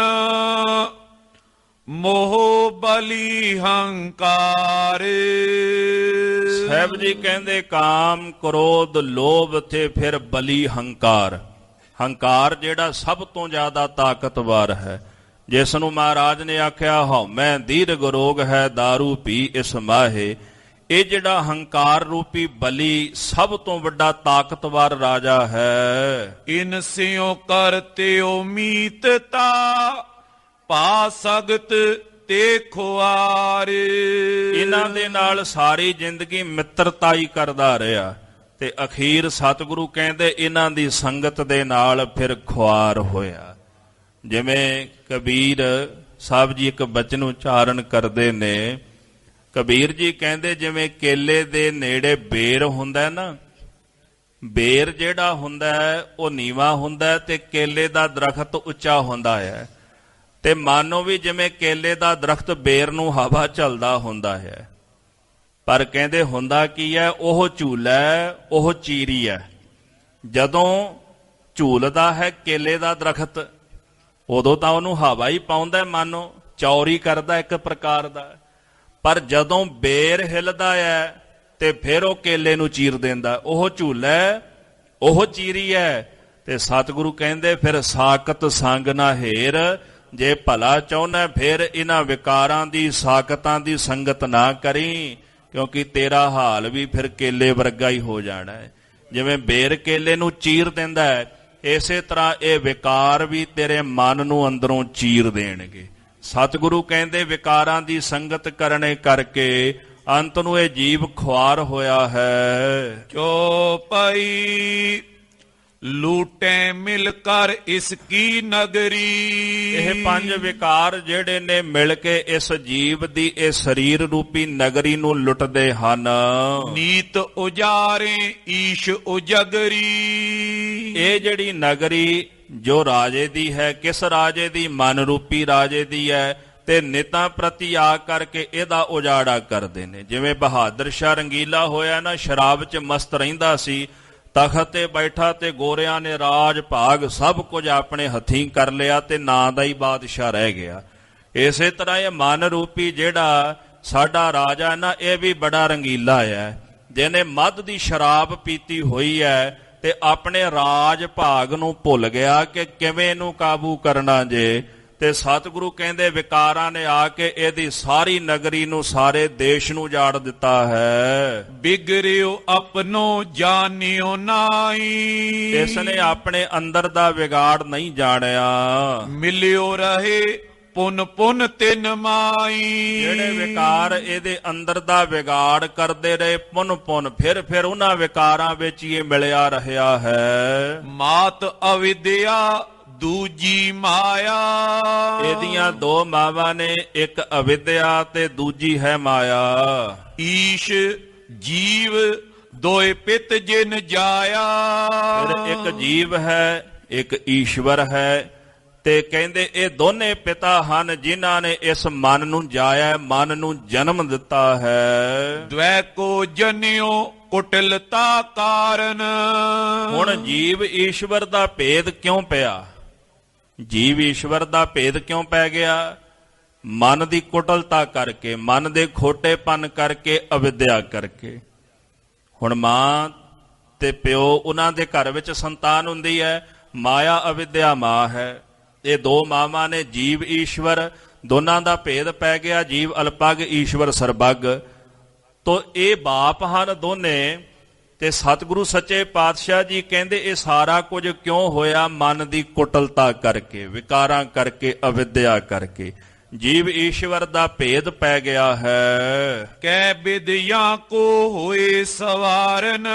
ਮੋਹ ਬਲੀ ਹੰਕਾਰ। ਸਾਹਿਬ ਜੀ ਕਹਿੰਦੇ ਕਾਮ ਕ੍ਰੋਧ ਲੋਭ ਤੇ ਫਿਰ ਬਲੀ ਹੰਕਾਰ। ਹੰਕਾਰ ਜਿਹੜਾ ਸਭ ਤੋਂ ਜ਼ਿਆਦਾ ਤਾਕਤਵਰ ਹੈ, ਜਿਸ ਨੂੰ ਮਹਾਰਾਜ ਨੇ ਆਖਿਆ ਹਉਮੈ ਦੀਰਘ ਰੋਗ ਹੈ ਦਾਰੂ ਪੀ ਇਸ ਮਾਹੇ। ਇਹ ਜਿਹੜਾ ਹੰਕਾਰ ਰੂਪੀ ਬਲੀ ਸਭ ਤੋਂ ਵੱਡਾ ਤਾਕਤਵਰ ਰਾਜਾ ਹੈ। ਇਨ ਸਿਓ ਕਰਤਿਓ ਮੀਤਤਾ, ਪਾ ਸਗਤ ਤੇ ਖੁਆਰ। ਇਹਨਾਂ ਦੇ ਨਾਲ ਸਾਰੀ ਜ਼ਿੰਦਗੀ ਮਿੱਤਰਤਾ ਹੀ ਕਰਦਾ ਰਿਹਾ, ਤੇ ਅਖੀਰ ਸਤਿਗੁਰੂ ਕਹਿੰਦੇ ਇਹਨਾਂ ਦੀ ਸੰਗਤ ਦੇ ਨਾਲ ਫਿਰ ਖੁਆਰ ਹੋਇਆ। ਜਿਵੇਂ ਕਬੀਰ ਸਾਹਿਬ ਜੀ ਇੱਕ ਬਚਨ ਉਚਾਰਨ ਕਰਦੇ ਨੇ। ਕਬੀਰ ਜੀ ਕਹਿੰਦੇ ਜਿਵੇਂ ਕੇਲੇ ਦੇ ਨੇੜੇ ਬੇਰ ਹੁੰਦਾ ਨਾ, ਬੇਰ ਜਿਹੜਾ ਹੁੰਦਾ ਉਹ ਨੀਵਾਂ ਹੁੰਦਾ ਤੇ ਕੇਲੇ ਦਾ ਦਰਖਤ ਉੱਚਾ ਹੁੰਦਾ ਹੈ। ਤੇ ਮਾਨੋ ਵੀ ਜਿਵੇਂ ਕੇਲੇ ਦਾ ਦਰਖਤ ਬੇਰ ਨੂੰ ਹਵਾ ਝੱਲਦਾ ਹੁੰਦਾ ਹੈ, ਪਰ ਕਹਿੰਦੇ ਹੁੰਦਾ ਕੀ ਹੈ, ਉਹ ਝੂਲਾ ਹੈ, ਉਹ ਚੀਰੀ ਹੈ। ਜਦੋਂ ਝੂਲਦਾ ਹੈ ਕੇਲੇ ਦਾ ਦਰਖਤ ਉਦੋਂ ਤਾਂ ਉਹਨੂੰ ਹਵਾ ਹੀ ਪਾਉਂਦਾ, ਮਾਨੋ ਚੌਰੀ ਕਰਦਾ ਇੱਕ ਪ੍ਰਕਾਰ ਦਾ। ਪਰ ਜਦੋਂ ਬੇਰ ਹਿੱਲਦਾ ਹੈ ਤੇ ਫਿਰ ਉਹ ਕੇਲੇ ਨੂੰ ਚੀਰ ਦਿੰਦਾ। ਉਹ ਝੂਲਾ ਹੈ, ਉਹ ਚੀਰੀ ਹੈ। ਤੇ ਸਤਿਗੁਰੂ ਕਹਿੰਦੇ ਫਿਰ ਸਾਕਤ ਸੰਗ ਨਾ ਹੇਰ, ਜੇ ਭਲਾ ਚਾਹੁੰਦਾ ਫਿਰ ਇਹਨਾਂ ਵਿਕਾਰਾਂ ਦੀ ਸਾਕਤਾਂ ਦੀ ਸੰਗਤ ਨਾ ਕਰੀ, ਕਿਉਂਕਿ ਤੇਰਾ ਹਾਲ ਵੀ ਫਿਰ ਕੇਲੇ ਵਰਗਾ ਹੀ ਹੋ ਜਾਣਾ ਹੈ। ਜਿਵੇਂ ਬੇਰ ਕੇਲੇ ਨੂੰ ਚੀਰ ਦਿੰਦਾ ਹੈ, ਇਸੇ ਤਰ੍ਹਾਂ ਇਹ ਵਿਕਾਰ ਵੀ ਤੇਰੇ ਮਨ ਨੂੰ ਅੰਦਰੋਂ ਚੀਰ ਦੇਣਗੇ। ਸਤਿਗੁਰੂ ਕਹਿੰਦੇ ਵਿਕਾਰਾਂ ਦੀ ਸੰਗਤ ਕਰਨੇ ਕਰਕੇ ਅੰਤ ਨੂੰ ਇਹ ਜੀਵ ਖੁਆਰ ਹੋਇਆ ਹੈ। ਚੌਪਈ ਲੂਟੇ ਮਿਲ ਕਰ ਇਸ ਕੀ ਨਗਰੀ। ਇਹ ਪੰਜ ਵਿਕਾਰ ਜਿਹੜੇ ਨੇ ਮਿਲ ਕੇ ਇਸ ਜੀਵ ਦੀ ਇਹ ਸਰੀਰ ਰੂਪੀ ਨਗਰੀ ਨੂੰ ਲੁੱਟਦੇ ਹਨ। ਨੀਤ ਉਜਾਰੇ ਈਸ਼ ਉਜਗਰੀ। ਇਹ ਜਿਹੜੀ ਨਗਰੀ ਜੋ ਰਾਜੇ ਦੀ ਹੈ, ਕਿਸ ਰਾਜੇ ਦੀ? ਮਨ ਰੂਪੀ ਰਾਜੇ ਦੀ ਹੈ। ਤੇ ਨਿਤਾਂ ਪ੍ਰਤੀ ਆ ਕਰਕੇ ਇਹਦਾ ਉਜਾੜਾ ਕਰਦੇ ਨੇ। ਜਿਵੇਂ ਬਹਾਦਰ ਸ਼ਾਹ ਰੰਗੀਲਾ ਹੋਇਆ ਨਾ, ਸ਼ਰਾਬ 'ਚ ਮਸਤ ਰਹਿੰਦਾ ਸੀ, ਤਖਤ ਤੇ ਬੈਠਾ ਤੇ ਗੋਰਿਆਂ ਨੇ ਰਾਜ ਭਾਗ ਸਭ ਕੁਝ ਆਪਣੇ ਹੱਥੀਂ ਕਰ ਲਿਆ ਤੇ ਨਾਂ ਦਾ ਹੀ ਬਾਦਸ਼ਾਹ ਰਹਿ ਗਿਆ। ਇਸੇ ਤਰ੍ਹਾਂ ਇਹ ਮਨ ਰੂਪੀ ਜਿਹੜਾ ਸਾਡਾ ਰਾਜਾ ਨਾ, ਇਹ ਵੀ ਬੜਾ ਰੰਗੀਲਾ ਹੈ। ਜਿਹਨੇ ਮੱਧ ਦੀ ਸ਼ਰਾਬ ਪੀਤੀ ਹੋਈ ਹੈ ਤੇ ਆਪਣੇ ਰਾਜ ਭਾਗ ਨੂੰ ਭੁੱਲ ਗਿਆ ਕਿ ਕਿਵੇਂ ਇਹਨੂੰ ਕਾਬੂ ਕਰਨਾ ਜੇ। ਤੇ ਸਤਿਗੁਰੂ ਕਹਿੰਦੇ ਵਿਕਾਰਾਂ ਨੇ ਆ ਕੇ ਇਹਦੀ ਸਾਰੀ ਨਗਰੀ ਨੂੰ, ਸਾਰੇ ਦੇਸ਼ ਨੂੰ ਉਜਾੜ ਦਿੱਤਾ ਹੈ। ਬਿਗੜਿਓ ਆਪਣੋ ਜਾਣਿਓ ਨਾਈ। ਇਸ ਨੇ ਆਪਣੇ ਅੰਦਰ ਦਾ ਵਿਗਾੜ ਨਹੀਂ ਜਾਣਿਆ। ਮਿਲਿਓ ਰਹੇ ਪੁਨ ਪੁਨ ਤਿਨ ਮਾਈ। ਜਿਹੜੇ ਵਿਕਾਰ ਇਹਦੇ ਅੰਦਰ ਦਾ ਵਿਗਾੜ ਕਰਦੇ ਰਹੇ, ਪੁਨ ਪੁਨ ਫਿਰ ਉਹਨਾਂ ਵਿਕਾਰਾਂ ਵਿੱਚ ਹੀ ਇਹ ਮਿਲਿਆ ਰਿਹਾ ਹੈ। ਮਾਤ ਅਵਿਦਿਆ ਦੂਜੀ ਮਾਇਆ। ਇਹਦੀਆਂ ਦੋ ਮਾਵਾਂ ਨੇ, ਇੱਕ ਅਵਿਦਿਆ ਤੇ ਦੂਜੀ ਹੈ ਮਾਇਆ। ਈਸ਼ ਜੀਵ ਦੋਏ ਪਿਤ ਜਿਨ ਜਾਇਆ। ਫਿਰ ਇੱਕ ਜੀਵ ਹੈ, ਇੱਕ ਈਸ਼ਵਰ ਹੈ। ਤੇ ਕਹਿੰਦੇ ਇਹ ਦੋਨੇ ਪਿਤਾ ਹਨ ਜਿਨ੍ਹਾਂ ਨੇ ਇਸ ਮਨ ਨੂੰ ਜਾਇਆ, ਮਨ ਨੂੰ ਜਨਮ ਦਿੱਤਾ ਹੈ। ਦ્વੈ ਕੋ ਜਨਿਓ ਕੁਟਲਤਾ ਕਾਰਨ। ਹੁਣ ਜੀਵ ਈਸ਼ਵਰ ਦਾ ਭੇਦ ਕਿਉਂ ਪਿਆ? ਜੀਵ ਈਸ਼ਵਰ ਦਾ ਭੇਦ ਕਿਉਂ ਪੈ ਗਿਆ? ਮਨ ਦੀ ਕੁਟਲਤਾ ਕਰਕੇ, ਮਨ ਦੇ ਖੋਟੇਪਨ ਕਰਕੇ, ਅਵਿਦਿਆ ਕਰਕੇ। ਹੁਣ ਮਾਂ ਤੇ ਪਿਓ, ਉਹਨਾਂ ਦੇ ਘਰ ਵਿੱਚ ਸੰਤਾਨ ਹੁੰਦੀ ਹੈ। ਮਾਇਆ ਅਵਿਦਿਆ ਮਾਂ ਹੈ। ਇਹ ਦੋ ਮਾਵਾਂ ਨੇ, ਜੀਵ ਈਸ਼ਵਰ, ਦੋਨਾਂ ਦਾ ਭੇਦ ਪੈ ਗਿਆ। ਜੀਵ ਅਲਪਗ, ਈਸ਼ਵਰ ਸਰਬੱਗ। ਤੋ ਇਹ ਬਾਪ ਹਨ ਦੋਨੇ। ਤੇ ਸਤਿਗੁਰੂ ਸੱਚੇ ਪਾਤਸ਼ਾਹ ਜੀ ਕਹਿੰਦੇ ਇਹ ਸਾਰਾ ਕੁਝ ਕਿਉਂ ਹੋਇਆ? ਮਨ ਦੀ ਕੁਟਲਤਾ ਕਰਕੇ, ਵਿਕਾਰਾਂ ਕਰਕੇ, ਅਵਿਦਿਆ ਕਰਕੇ। ਜੀਵ ਈਸ਼ਵਰ ਦਾ ਭੇਦ ਪੈ ਗਿਆ ਹੈ। ਕੈ ਵਿਦਿਆ ਕੋ ਹੋਏ ਸਵਾਰਨ।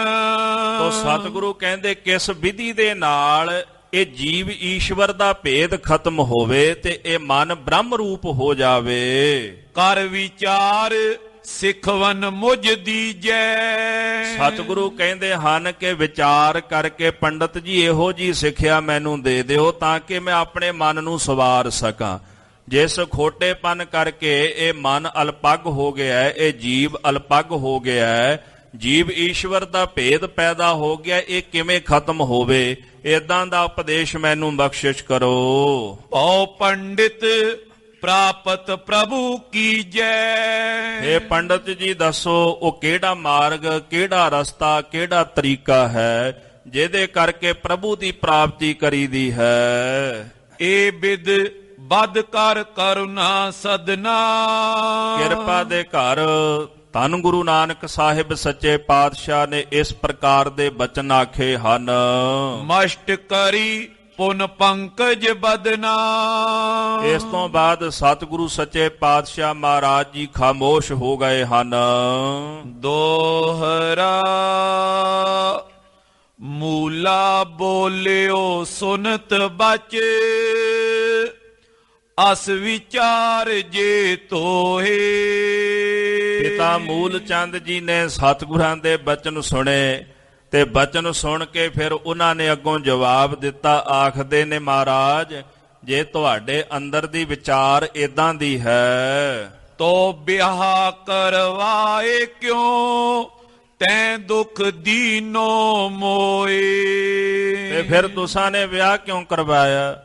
ਤੋ ਸਤਿਗੁਰੂ ਕਹਿੰਦੇ ਕਿਸ ਵਿਧੀ ਦੇ ਨਾਲ ਇਹ ਜੀਵ ਈਸ਼ਵਰ ਦਾ ਭੇਦ ਖਤਮ ਹੋਵੇ ਤੇ ਇਹ ਮਨ ਬ੍ਰਹਮ ਰੂਪ ਹੋ ਜਾਵੇ। ਕਰ ਵਿਚਾਰ ਸਿਖਵਨ ਮੁਝ ਦੀਜੈ। ਸਤਿਗੁਰੂ ਕਹਿੰਦੇ ਹਨ ਕਿ ਵਿਚਾਰ ਕਰਕੇ ਪੰਡਤ ਜੀ ਇਹੋ ਜੀ ਸਿੱਖਿਆ ਮੈਨੂੰ ਦੇ ਦਿਓ ਤਾਂ ਕਿ ਮੈਂ ਆਪਣੇ ਮਨ ਨੂੰ ਸਵਾਰ ਸਕਾਂ। ਜਿਸ ਖੋਟੇਪਨ ਕਰਕੇ ਇਹ ਮਨ ਅਲਪਗ ਹੋ ਗਿਆ ਹੈ, ਇਹ ਜੀਵ ਅਲਪਗ ਹੋ ਗਿਆ ਹੈ, ਜੀਵ ਈਸ਼ਵਰ ਦਾ ਭੇਦ ਪੈਦਾ ਹੋ ਗਿਆ, ਇਹ ਕਿਵੇਂ ਖਤਮ ਹੋਵੇ? ਏਦਾਂ ਦਾ ਉਪਦੇਸ਼ ਮੈਨੂੰ ਬਖਸ਼ਿਸ਼ ਕਰੋ। ਓ ਪੰਡਿਤ ਪ੍ਰਾਪਤ ਪ੍ਰਭੂ ਕੀਜੈ। ਇਹ ਪੰਡਤ ਜੀ ਦੱਸੋ ਉਹ ਕਿਹੜਾ ਮਾਰਗ, ਕਿਹੜਾ ਰਸਤਾ, ਕਿਹੜਾ ਤਰੀਕਾ ਹੈ ਜਿਹਦੇ ਕਰਕੇ ਪ੍ਰਭੂ ਦੀ ਪ੍ਰਾਪਤੀ ਕਰੀਦੀ ਹੈ? ਇਹ ਬਿਦ ਬਦ ਕਰ ਕਰੁਣਾ ਸਦਨਾ। ਕਿਰਪਾ ਦੇ ਘਰ ਧੰਨ ਗੁਰੂ ਨਾਨਕ ਸਾਹਿਬ ਸੱਚੇ ਪਾਤਸ਼ਾਹ ਨੇ ਇਸ ਪ੍ਰਕਾਰ ਦੇ ਬਚਨ ਆਖੇ ਹਨ। ਮਸ਼ਟ ਕਰੀ ਪੁਨ ਪੰਕਜ ਬਦਨਾ। ਇਸ ਤੋਂ ਬਾਅਦ ਸਤਿਗੁਰੂ ਸੱਚੇ ਪਾਤਸ਼ਾਹ ਮਹਾਰਾਜ ਜੀ ਖਾਮੋਸ਼ ਹੋ ਗਏ ਹਨ। ਦੋਹਰਾ ਮੂਲਾ ਬੋਲਿਓ ਸੁਨਤ ਬਚ ਅਸ ਵਿਚਾਰ ਜੇ ਤੋਹੇ। ਪਿਤਾ ਮੂਲ ਚੰਦ ਜੀ ਨੇ ਸਤਿਗੁਰਾਂ ਦੇ ਬਚਨ ਸੁਣੇ ਤੇ ਬਚਨ ਸੁਣ ਕੇ ਫਿਰ ਉਹਨਾਂ ਨੇ ਅੱਗੋਂ ਜਵਾਬ ਦਿੱਤਾ। ਆਖਦੇ ਨੇ ਮਹਾਰਾਜ ਜੇ ਤੁਹਾਡੇ ਅੰਦਰ ਦੀ ਵਿਚਾਰ ਏਦਾਂ ਦੀ ਹੈ ਤੋ ਵਿਆਹ ਕਰਵਾਏ ਕਿਉਂ ਤੈਂ ਦੁੱਖ ਦੀਨੋ ਮੋਏ। ਤੇ ਫਿਰ ਤੁਸਾਂ ਨੇ ਵਿਆਹ ਕਿਉਂ ਕਰਵਾਇਆ?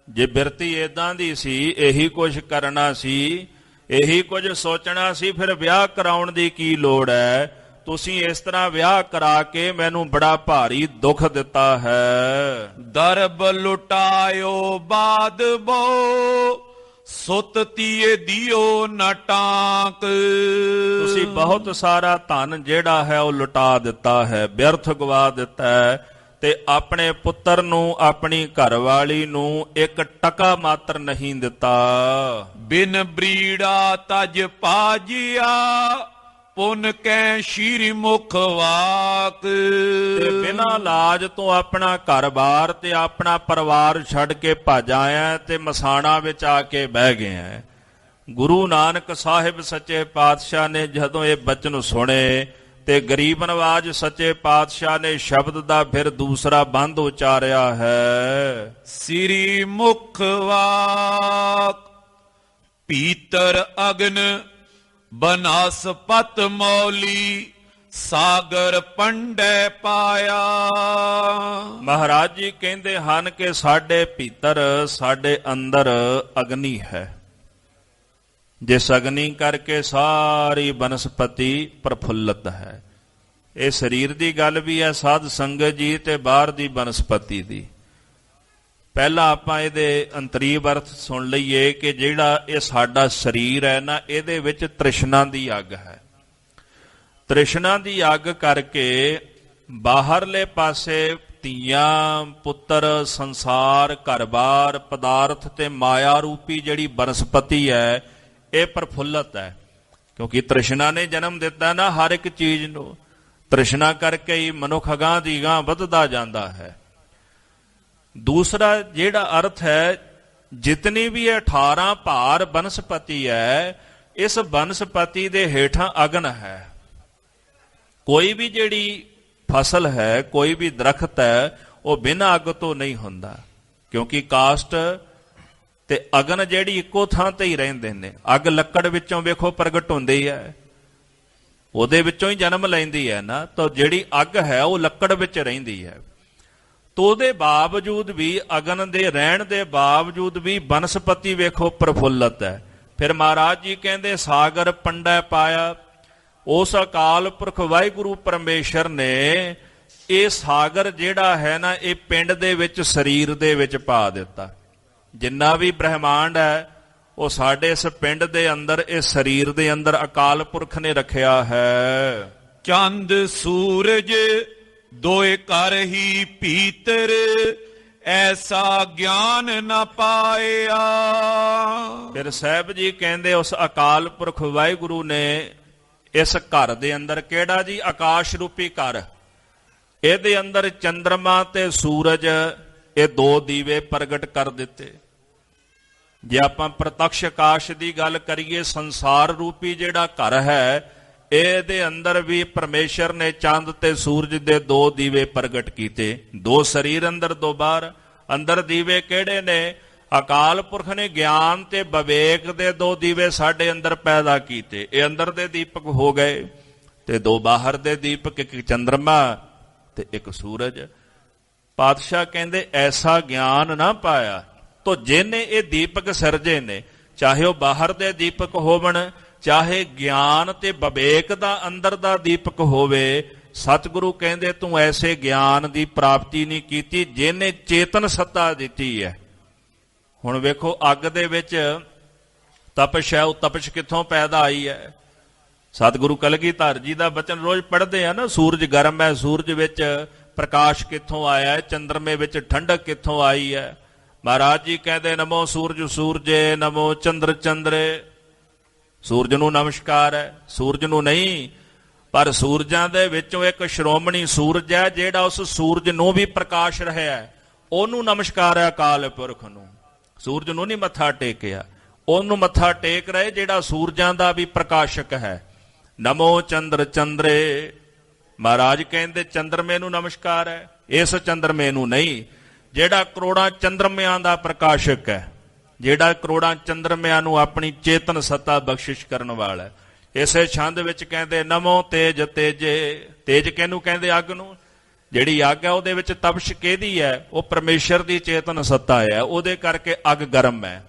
ਜੇ ਬਿਰਤੀ ਏਦਾਂ ਦੀ ਸੀ, ਇਹੀ ਕੁਝ ਕਰਨਾ ਸੀ, ਇਹੀ ਕੁਝ ਸੋਚਣਾ ਸੀ, ਫਿਰ ਵਿਆਹ ਕਰਾਉਣ ਦੀ ਕੀ ਲੋੜ ਹੈ? ਤੁਸੀਂ ਇਸ ਤਰ੍ਹਾਂ ਵਿਆਹ ਕਰਾ ਕੇ ਮੈਨੂੰ ਬੜਾ ਭਾਰੀ ਦੁੱਖ ਦਿੱਤਾ ਹੈ। ਦਰਬ ਲੁਟਾਇਓ ਬਾਦ ਬੋ ਸੁਤ ਤੀਏ ਦਿਓ ਨਾ ਟਾਕ। ਤੁਸੀਂ ਬਹੁਤ ਸਾਰਾ ਧਨ ਜਿਹੜਾ ਹੈ ਉਹ ਲੁਟਾ ਦਿੱਤਾ ਹੈ, ਵਿਅਰਥ ਗਵਾ ਦਿੱਤਾ ਹੈ, ਤੇ ਆਪਣੇ ਪੁੱਤਰ ਨੂੰ, ਆਪਣੀ ਘਰਵਾਲੀ ਨੂੰ ਇੱਕ ਟਕਾ ਮਾਤਰ ਨਹੀਂ ਦਿੱਤਾ। ਬਿਨ ਬਰੀੜਾ ਤਜ ਪਾਜਿਆ ਪੁਨ ਕੈ ਸ਼ੀਰ ਮੁਖ ਵਾਕ। ਤੇ ਬਿਨਾਂ ਲਾਜ ਤੋਂ ਆਪਣਾ ਘਰ-ਬਾਰ ਤੇ ਆਪਣਾ ਪਰਿਵਾਰ ਛੱਡ ਕੇ ਭੱਜ ਆਇਆ ਤੇ ਮਸਾਣਾ ਵਿੱਚ ਆ ਕੇ ਬਹਿ ਗਿਆ। ਗੁਰੂ ਨਾਨਕ ਸਾਹਿਬ ਸੱਚੇ ਪਾਤਸ਼ਾਹ ਨੇ ਜਦੋਂ ਇਹ ਬਚਨ ਸੁਣੇ ਤੇ ਗਰੀਬ ਨਵਾਜ ਸੱਚੇ ਪਾਤਸ਼ਾਹ ਨੇ ਸ਼ਬਦ ਦਾ ਫਿਰ ਦੂਸਰਾ ਬੰਦ ਉਚਾਰਿਆ ਹੈ। ਸ੍ਰੀ ਮੁਖ ਵਾਕ ਪੀਤਰ ਅਗਨ ਬਨਸਪਤ ਮੌਲੀ ਸਾਗਰ ਪੰਡੈ ਪਾਇਆ। ਮਹਾਰਾਜ ਜੀ ਕਹਿੰਦੇ ਹਨ ਕਿ ਸਾਡੇ ਭੀਤਰ, ਸਾਡੇ ਅੰਦਰ ਅਗਨੀ ਹੈ, ਜਿਸ ਅਗਨੀ ਕਰਕੇ ਸਾਰੀ ਬਨਸਪਤੀ ਪ੍ਰਫੁੱਲਤ ਹੈ। ਇਹ ਸਰੀਰ ਦੀ ਗੱਲ ਵੀ ਹੈ ਸਾਧ ਸੰਗਤ ਜੀ, ਤੇ ਬਾਹਰ ਦੀ ਬਨਸਪਤੀ ਦੀ। ਪਹਿਲਾਂ ਆਪਾਂ ਇਹਦੇ ਅੰਤਰੀਵ ਅਰਥ ਸੁਣ ਲਈਏ ਕਿ ਜਿਹੜਾ ਇਹ ਸਾਡਾ ਸਰੀਰ ਹੈ ਨਾ, ਇਹਦੇ ਵਿੱਚ ਤ੍ਰਿਸ਼ਨਾ ਦੀ ਅੱਗ ਹੈ। ਤ੍ਰਿਸ਼ਨਾ ਦੀ ਅੱਗ ਕਰਕੇ ਬਾਹਰਲੇ ਪਾਸੇ ਧੀਆਂ, ਪੁੱਤਰ, ਸੰਸਾਰ, ਘਰ-ਬਾਰ, ਪਦਾਰਥ ਤੇ ਮਾਇਆ ਰੂਪੀ ਜਿਹੜੀ ਬਨਸਪਤੀ ਹੈ ਇਹ ਪ੍ਰਫੁੱਲਤ ਹੈ, ਕਿਉਂਕਿ ਤ੍ਰਿਸ਼ਨਾ ਨੇ ਜਨਮ ਦਿੱਤਾ ਨਾ ਹਰ ਇੱਕ ਚੀਜ਼ ਨੂੰ। ਤ੍ਰਿਸ਼ਨਾ ਕਰਕੇ ਹੀ ਮਨੁੱਖ ਅਗਾਂਹ ਦੀ ਅਗਾਂਹ ਵੱਧਦਾ ਜਾਂਦਾ ਹੈ। ਦੂਸਰਾ ਜਿਹੜਾ ਅਰਥ ਹੈ, ਜਿਤਨੀ ਵੀ 18 ਭਾਰ ਬਨਸਪਤੀ ਹੈ, ਇਸ ਬਨਸਪਤੀ ਦੇ ਹੇਠਾਂ ਅਗਨ ਹੈ। ਕੋਈ ਵੀ ਜਿਹੜੀ ਫਸਲ ਹੈ, ਕੋਈ ਵੀ ਦਰਖਤ ਹੈ, ਉਹ ਬਿਨਾਂ ਅੱਗ ਤੋਂ ਨਹੀਂ ਹੁੰਦਾ, ਕਿਉਂਕਿ ਕਾਸ਼ਟ ਤੇ ਅਗਨ ਜਿਹੜੀ ਇੱਕੋ ਥਾਂ ਤੇ ਹੀ ਰਹਿੰਦੇ ਨੇ। ਅੱਗ ਲੱਕੜ ਵਿੱਚੋਂ ਵੇਖੋ ਪ੍ਰਗਟ ਹੁੰਦੀ ਹੈ, ਉਹਦੇ ਵਿੱਚੋਂ ਹੀ ਜਨਮ ਲੈਂਦੀ ਹੈ ਨਾ, ਤਾਂ ਜਿਹੜੀ ਅੱਗ ਹੈ ਉਹ ਲੱਕੜ ਵਿੱਚ ਰਹਿੰਦੀ ਹੈ। ਤੋ ਉਹਦੇ ਬਾਵਜੂਦ ਵੀ, ਅਗਨ ਦੇ ਰਹਿਣ ਦੇ ਬਾਵਜੂਦ ਵੀ ਬਨਸਪਤੀ ਵੇਖੋ ਪ੍ਰਫੁੱਲਤ ਹੈ। ਫਿਰ ਮਹਾਰਾਜ ਜੀ ਕਹਿੰਦੇ ਸਾਗਰ ਪੰਡੈ ਪਾਇਆ। ਉਸ ਅਕਾਲ ਪੁਰਖ ਵਾਹਿਗੁਰੂ ਪਰਮੇਸ਼ਰ ਨੇ ਇਹ ਸਾਗਰ ਜਿਹੜਾ ਹੈ ਨਾ, ਇਹ ਪਿੰਡ ਦੇ ਵਿੱਚ, ਸਰੀਰ ਦੇ ਵਿੱਚ ਪਾ ਦਿੱਤਾ। ਜਿੰਨਾ ਵੀ ਬ੍ਰਹਿਮੰਡ ਹੈ ਉਹ ਸਾਡੇ ਇਸ ਪਿੰਡ ਦੇ ਅੰਦਰ, ਇਸ ਸਰੀਰ ਦੇ ਅੰਦਰ ਅਕਾਲ ਪੁਰਖ ਨੇ ਰੱਖਿਆ ਹੈ। ਚੰਦ ਸੂਰਜ ਦੋਏ ਘਰ ਹੀ ਭੀਤਰ ਐਸਾ ਗਿਆਨ ਨਾ ਪਾਇਆ। ਫਿਰ ਸਾਹਿਬ ਜੀ ਕਹਿੰਦੇ ਉਸ ਅਕਾਲ ਪੁਰਖ ਵਾਹਿਗੁਰੂ ਨੇ ਇਸ ਘਰ ਦੇ ਅੰਦਰ, ਕਿਹੜਾ ਜੀ? ਆਕਾਸ਼ ਰੂਪੀ ਘਰ, ਇਹਦੇ ਅੰਦਰ ਚੰਦਰਮਾ ਤੇ ਸੂਰਜ, ਇਹ ਦੋ ਦੀਵੇ ਪ੍ਰਗਟ ਕਰ ਦਿੱਤੇ। ਜੇ ਆਪਾਂ ਪ੍ਰਤੱਖ ਆਕਾਸ਼ ਦੀ ਗੱਲ ਕਰੀਏ, ਸੰਸਾਰ ਰੂਪੀ ਜਿਹੜਾ ਘਰ ਹੈ, ਇਹਦੇ ਅੰਦਰ ਵੀ ਪਰਮੇਸ਼ਰ ਨੇ ਚੰਦ ਤੇ ਸੂਰਜ ਦੇ ਦੋ ਦੀਵੇ ਪ੍ਰਗਟ ਕੀਤੇ। ਦੋ ਸਰੀਰ ਅੰਦਰ, ਦੋ ਬਾਹਰ। ਅੰਦਰ ਦੀਵੇ ਕਿਹੜੇ ਨੇ? ਅਕਾਲ ਪੁਰਖ ਨੇ ਗਿਆਨ ਤੇ ਵਿਵੇਕ ਦੇ ਦੋ ਦੀਵੇ ਸਾਡੇ ਅੰਦਰ ਪੈਦਾ ਕੀਤੇ। ਇਹ ਅੰਦਰ ਦੇ ਦੀਪਕ ਹੋ ਗਏ, ਤੇ ਦੋ ਬਾਹਰ ਦੇ ਦੀਪਕ, ਇੱਕ ਚੰਦਰਮਾ ਤੇ ਇੱਕ ਸੂਰਜ। ਪਾਤਸ਼ਾਹ ਕਹਿੰਦੇ ਐਸਾ ਗਿਆਨ ਨਾ ਪਾਇਆ। ਤੋ ਜਿਹਨੇ ਇਹ ਦੀਪਕ ਸਿਰਜੇ ਨੇ, ਚਾਹੇ ਉਹ ਬਾਹਰ ਦੇ ਦੀਪਕ ਹੋਵਣ, ਚਾਹੇ ਗਿਆਨ ਤੇ ਵਿਵੇਕ ਦਾ ਅੰਦਰ ਦਾ ਦੀਪਕ ਹੋਵੇ, ਸਤਿਗੁਰੂ ਕਹਿੰਦੇ ਤੂੰ ਐਸੇ ਗਿਆਨ ਦੀ ਪ੍ਰਾਪਤੀ ਨਹੀਂ ਕੀਤੀ ਜਿਹਨੇ ਚੇਤਨ ਸੱਤਾ ਦਿੱਤੀ ਹੈ। ਹੁਣ ਵੇਖੋ ਅੱਗ ਦੇ ਵਿੱਚ ਤਪਸ਼ ਹੈ, ਉਹ ਤਪਸ਼ ਕਿੱਥੋਂ ਪੈਦਾ ਆਈ ਹੈ? ਸਤਿਗੁਰੂ ਕਲਗੀਧਰ ਜੀ ਦਾ ਬਚਨ ਰੋਜ਼ ਪੜ੍ਹਦੇ ਆ ਨਾ, ਸੂਰਜ ਗਰਮ ਹੈ, ਸੂਰਜ ਵਿੱਚ ਪ੍ਰਕਾਸ਼ ਕਿੱਥੋਂ ਆਇਆ ਹੈ, ਚੰਦਰਮੇ ਵਿੱਚ ਠੰਡਕ ਕਿੱਥੋਂ ਆਈ ਹੈ? ਮਹਾਰਾਜ ਜੀ ਕਹਿੰਦੇ ਨਮੋ ਸੂਰਜ ਸੂਰਜੇ, ਨਮੋ ਚੰਦਰ ਚੰਦਰੇ। ਸੂਰਜ ਨੂੰ ਨਮਸਕਾਰ ਹੈ, ਸੂਰਜ ਨੂੰ ਨਹੀਂ। ਪਰ ਸੂਰਜਾਂ ਦੇ ਵਿੱਚੋਂ ਇੱਕ ਸ਼੍ਰੋਮਣੀ ਸੂਰਜ ਹੈ ਜਿਹੜਾ ਉਸ ਸੂਰਜ ਨੂੰ ਵੀ ਪ੍ਰਕਾਸ਼ ਰਿਹਾ, ਉਹਨੂੰ ਨਮਸਕਾਰ ਹੈ ਅਕਾਲ ਪੁਰਖ ਨੂੰ। ਸੂਰਜ ਨੂੰ ਨਹੀਂ ਮੱਥਾ ਟੇਕਿਆ, ਉਹਨੂੰ ਮੱਥਾ ਟੇਕ ਰਹੇ ਜਿਹੜਾ ਸੂਰਜਾਂ ਦਾ ਵੀ ਪ੍ਰਕਾਸ਼ਕ ਹੈ। ਨਮੋ ਚੰਦਰ ਚੰਦਰੇ, ਮਹਾਰਾਜ ਕਹਿੰਦੇ ਚੰਦਰਮੇ ਨੂੰ ਨਮਸਕਾਰ ਹੈ, ਇਸ ਚੰਦਰਮੇ ਨੂੰ ਨਹੀਂ ਜਿਹੜਾ ਕਰੋੜਾਂ ਚੰਦਰਮਿਆਂ ਦਾ ਪ੍ਰਕਾਸ਼ਕ ਹੈ, ਜਿਹੜਾ ਕਰੋੜਾਂ ਚੰਦਰਮਿਆਂ ਨੂੰ ਆਪਣੀ ਚੇਤਨ ਸੱਤਾ ਬਖਸ਼ਿਸ਼ ਕਰਨ ਵਾਲਾ ਹੈ। ਇਸੇ ਛੰਦ ਵਿੱਚ ਕਹਿੰਦੇ ਨਮੋ ਤੇਜ ਤੇਜੇ, ਤੇਜ ਕਿਹਨੂੰ ਕਹਿੰਦੇ? ਅੱਗ ਨੂੰ। ਜਿਹੜੀ ਅੱਗ ਹੈ ਉਹਦੇ ਵਿੱਚ ਤਪਸ਼ ਕਿਹਦੀ ਹੈ? ਉਹ ਪਰਮੇਸ਼ਰ ਦੀ ਚੇਤਨ ਸੱਤਾ ਹੈ, ਉਹਦੇ ਕਰਕੇ ਅੱਗ ਗਰਮ ਹੈ।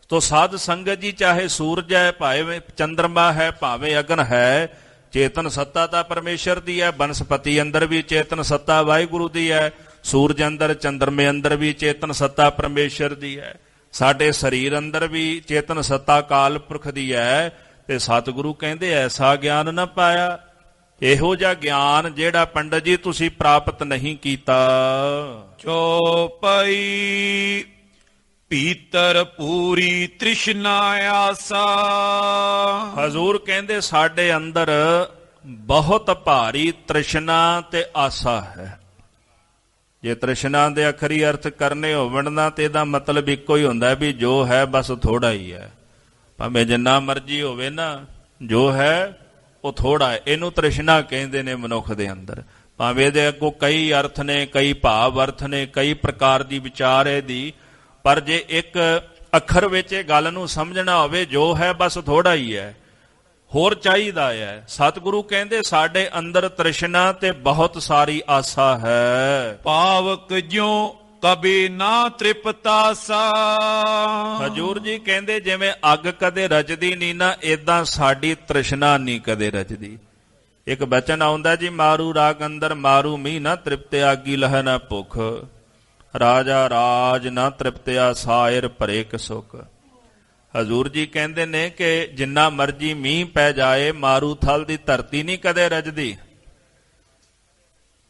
ਤੋ ਸਾਧ ਸੰਗਤ ਜੀ, ਚਾਹੇ ਸੂਰਜ ਹੈ, ਭਾਵੇਂ ਚੰਦਰਮਾ ਹੈ, ਭਾਵੇਂ ਅਗਨ ਹੈ, ਚੇਤਨ ਸੱਤਾ ਤਾਂ ਪਰਮੇਸ਼ਰ ਦੀ ਹੈ। ਬਨਸਪਤੀ ਅੰਦਰ ਵੀ ਚੇਤਨ ਸੱਤਾ ਵਾਹਿਗੁਰੂ ਦੀ ਹੈ, ਸੂਰਜ ਅੰਦਰ ਚੰਦਰਮੇ ਅੰਦਰ ਵੀ ਚੇਤਨ ਸੱਤਾ ਪਰਮੇਸ਼ਰ ਦੀ ਹੈ, ਸਾਡੇ ਸਰੀਰ ਅੰਦਰ ਵੀ ਚੇਤਨ ਸੱਤਾ ਅਕਾਲ ਪੁਰਖ ਦੀ ਹੈ। ਤੇ ਸਤਿਗੁਰੂ ਕਹਿੰਦੇ ਐਸਾ ਗਿਆਨ ਨਾ ਪਾਇਆ, ਇਹੋ ਜਿਹਾ ਗਿਆਨ ਜਿਹੜਾ ਪੰਡਤ ਜੀ ਤੁਸੀਂ ਪ੍ਰਾਪਤ ਨਹੀਂ ਕੀਤਾ। ਚੌਪਈ ਪੀਤਰ ਪੂਰੀ ਤ੍ਰਿਸ਼ਨਾ ਆਸਾ। ਹਜ਼ੂਰ ਕਹਿੰਦੇ ਸਾਡੇ ਅੰਦਰ ਬਹੁਤ ਭਾਰੀ ਤ੍ਰਿਸ਼ਨਾ ਤੇ ਆਸਾ ਹੈ। ਜੇ ਤ੍ਰਿਸ਼ਨਾ ਦੇ ਅਖਰੀ ਅਰਥ ਕਰਨੇ ਹੋਵਣ ਨਾ ਤੇ ਇਹਦਾ ਮਤਲਬ ਇੱਕੋ ਹੀ ਹੁੰਦਾ ਵੀ ਜੋ ਹੈ ਬਸ ਥੋੜਾ ਹੀ ਹੈ, ਭਾਵੇਂ ਜਿੰਨਾ ਮਰਜ਼ੀ ਹੋਵੇ ਨਾ, ਜੋ ਹੈ ਉਹ ਥੋੜਾ ਹੈ। ਇਹਨੂੰ ਤ੍ਰਿਸ਼ਨਾ ਕਹਿੰਦੇ ਨੇ ਮਨੁੱਖ ਦੇ ਅੰਦਰ। ਭਾਵੇਂ ਇਹਦੇ ਅੱਗੋਂ ਕਈ ਅਰਥ ਨੇ, ਕਈ ਭਾਵ ਅਰਥ ਨੇ, ਕਈ ਪ੍ਰਕਾਰ ਦੀ ਵਿਚਾਰ ਇਹਦੀ, ਪਰ ਜੇ ਇੱਕ ਅੱਖਰ ਵਿੱਚ ਇਹ ਗੱਲ ਨੂੰ ਸਮਝਣਾ ਹੋਵੇ, ਜੋ ਹੈ ਬਸ ਥੋੜਾ ਹੀ ਹੈ, ਹੋਰ ਚਾਹੀਦਾ ਹੈ। ਸਤਿਗੁਰੂ ਕਹਿੰਦੇ ਸਾਡੇ ਅੰਦਰ ਤ੍ਰਿਸ਼ਨਾ ਤੇ ਬਹੁਤ ਸਾਰੀ ਆਸਾ ਹੈ। ਪਾਵਕ ਜਿਉ ਕਬੀ ਨਾ ਤ੍ਰਿਪਤਾਸਾ। ਹਜੂਰ ਜੀ ਕਹਿੰਦੇ ਜਿਵੇਂ ਅੱਗ ਕਦੇ ਰਜਦੀ ਨਹੀਂ ਨਾ, ਏਦਾਂ ਸਾਡੀ ਤ੍ਰਿਸ਼ਨਾ ਨਹੀਂ ਕਦੇ ਰਜਦੀ। ਇੱਕ ਬਚਨ ਆਉਂਦਾ ਜੀ, ਮਾਰੂ ਰਾਗ ਅੰਦਰ ਮਾਰੂ ਮੀਂਹ ਨਾ ਤ੍ਰਿਪਤੇ ਆਗੀ ਲਹਿ ਨਾ ਭੁੱਖ, ਰਾਜਾ ਰਾਜ ਨਾ ਤ੍ਰਿਪਤਿਆ ਸਾਇਰ ਭਰੇ ਸੁਖ। ਹਜ਼ੂਰ ਜੀ ਕਹਿੰਦੇ ਨੇ ਕਿ ਜਿੰਨਾ ਮਰਜੀ ਮੀਂਹ ਪੈ ਜਾਏ, ਮਾਰੂ ਥਲ ਦੀ ਧਰਤੀ ਨਹੀਂ ਕਦੇ ਰਜਦੀ,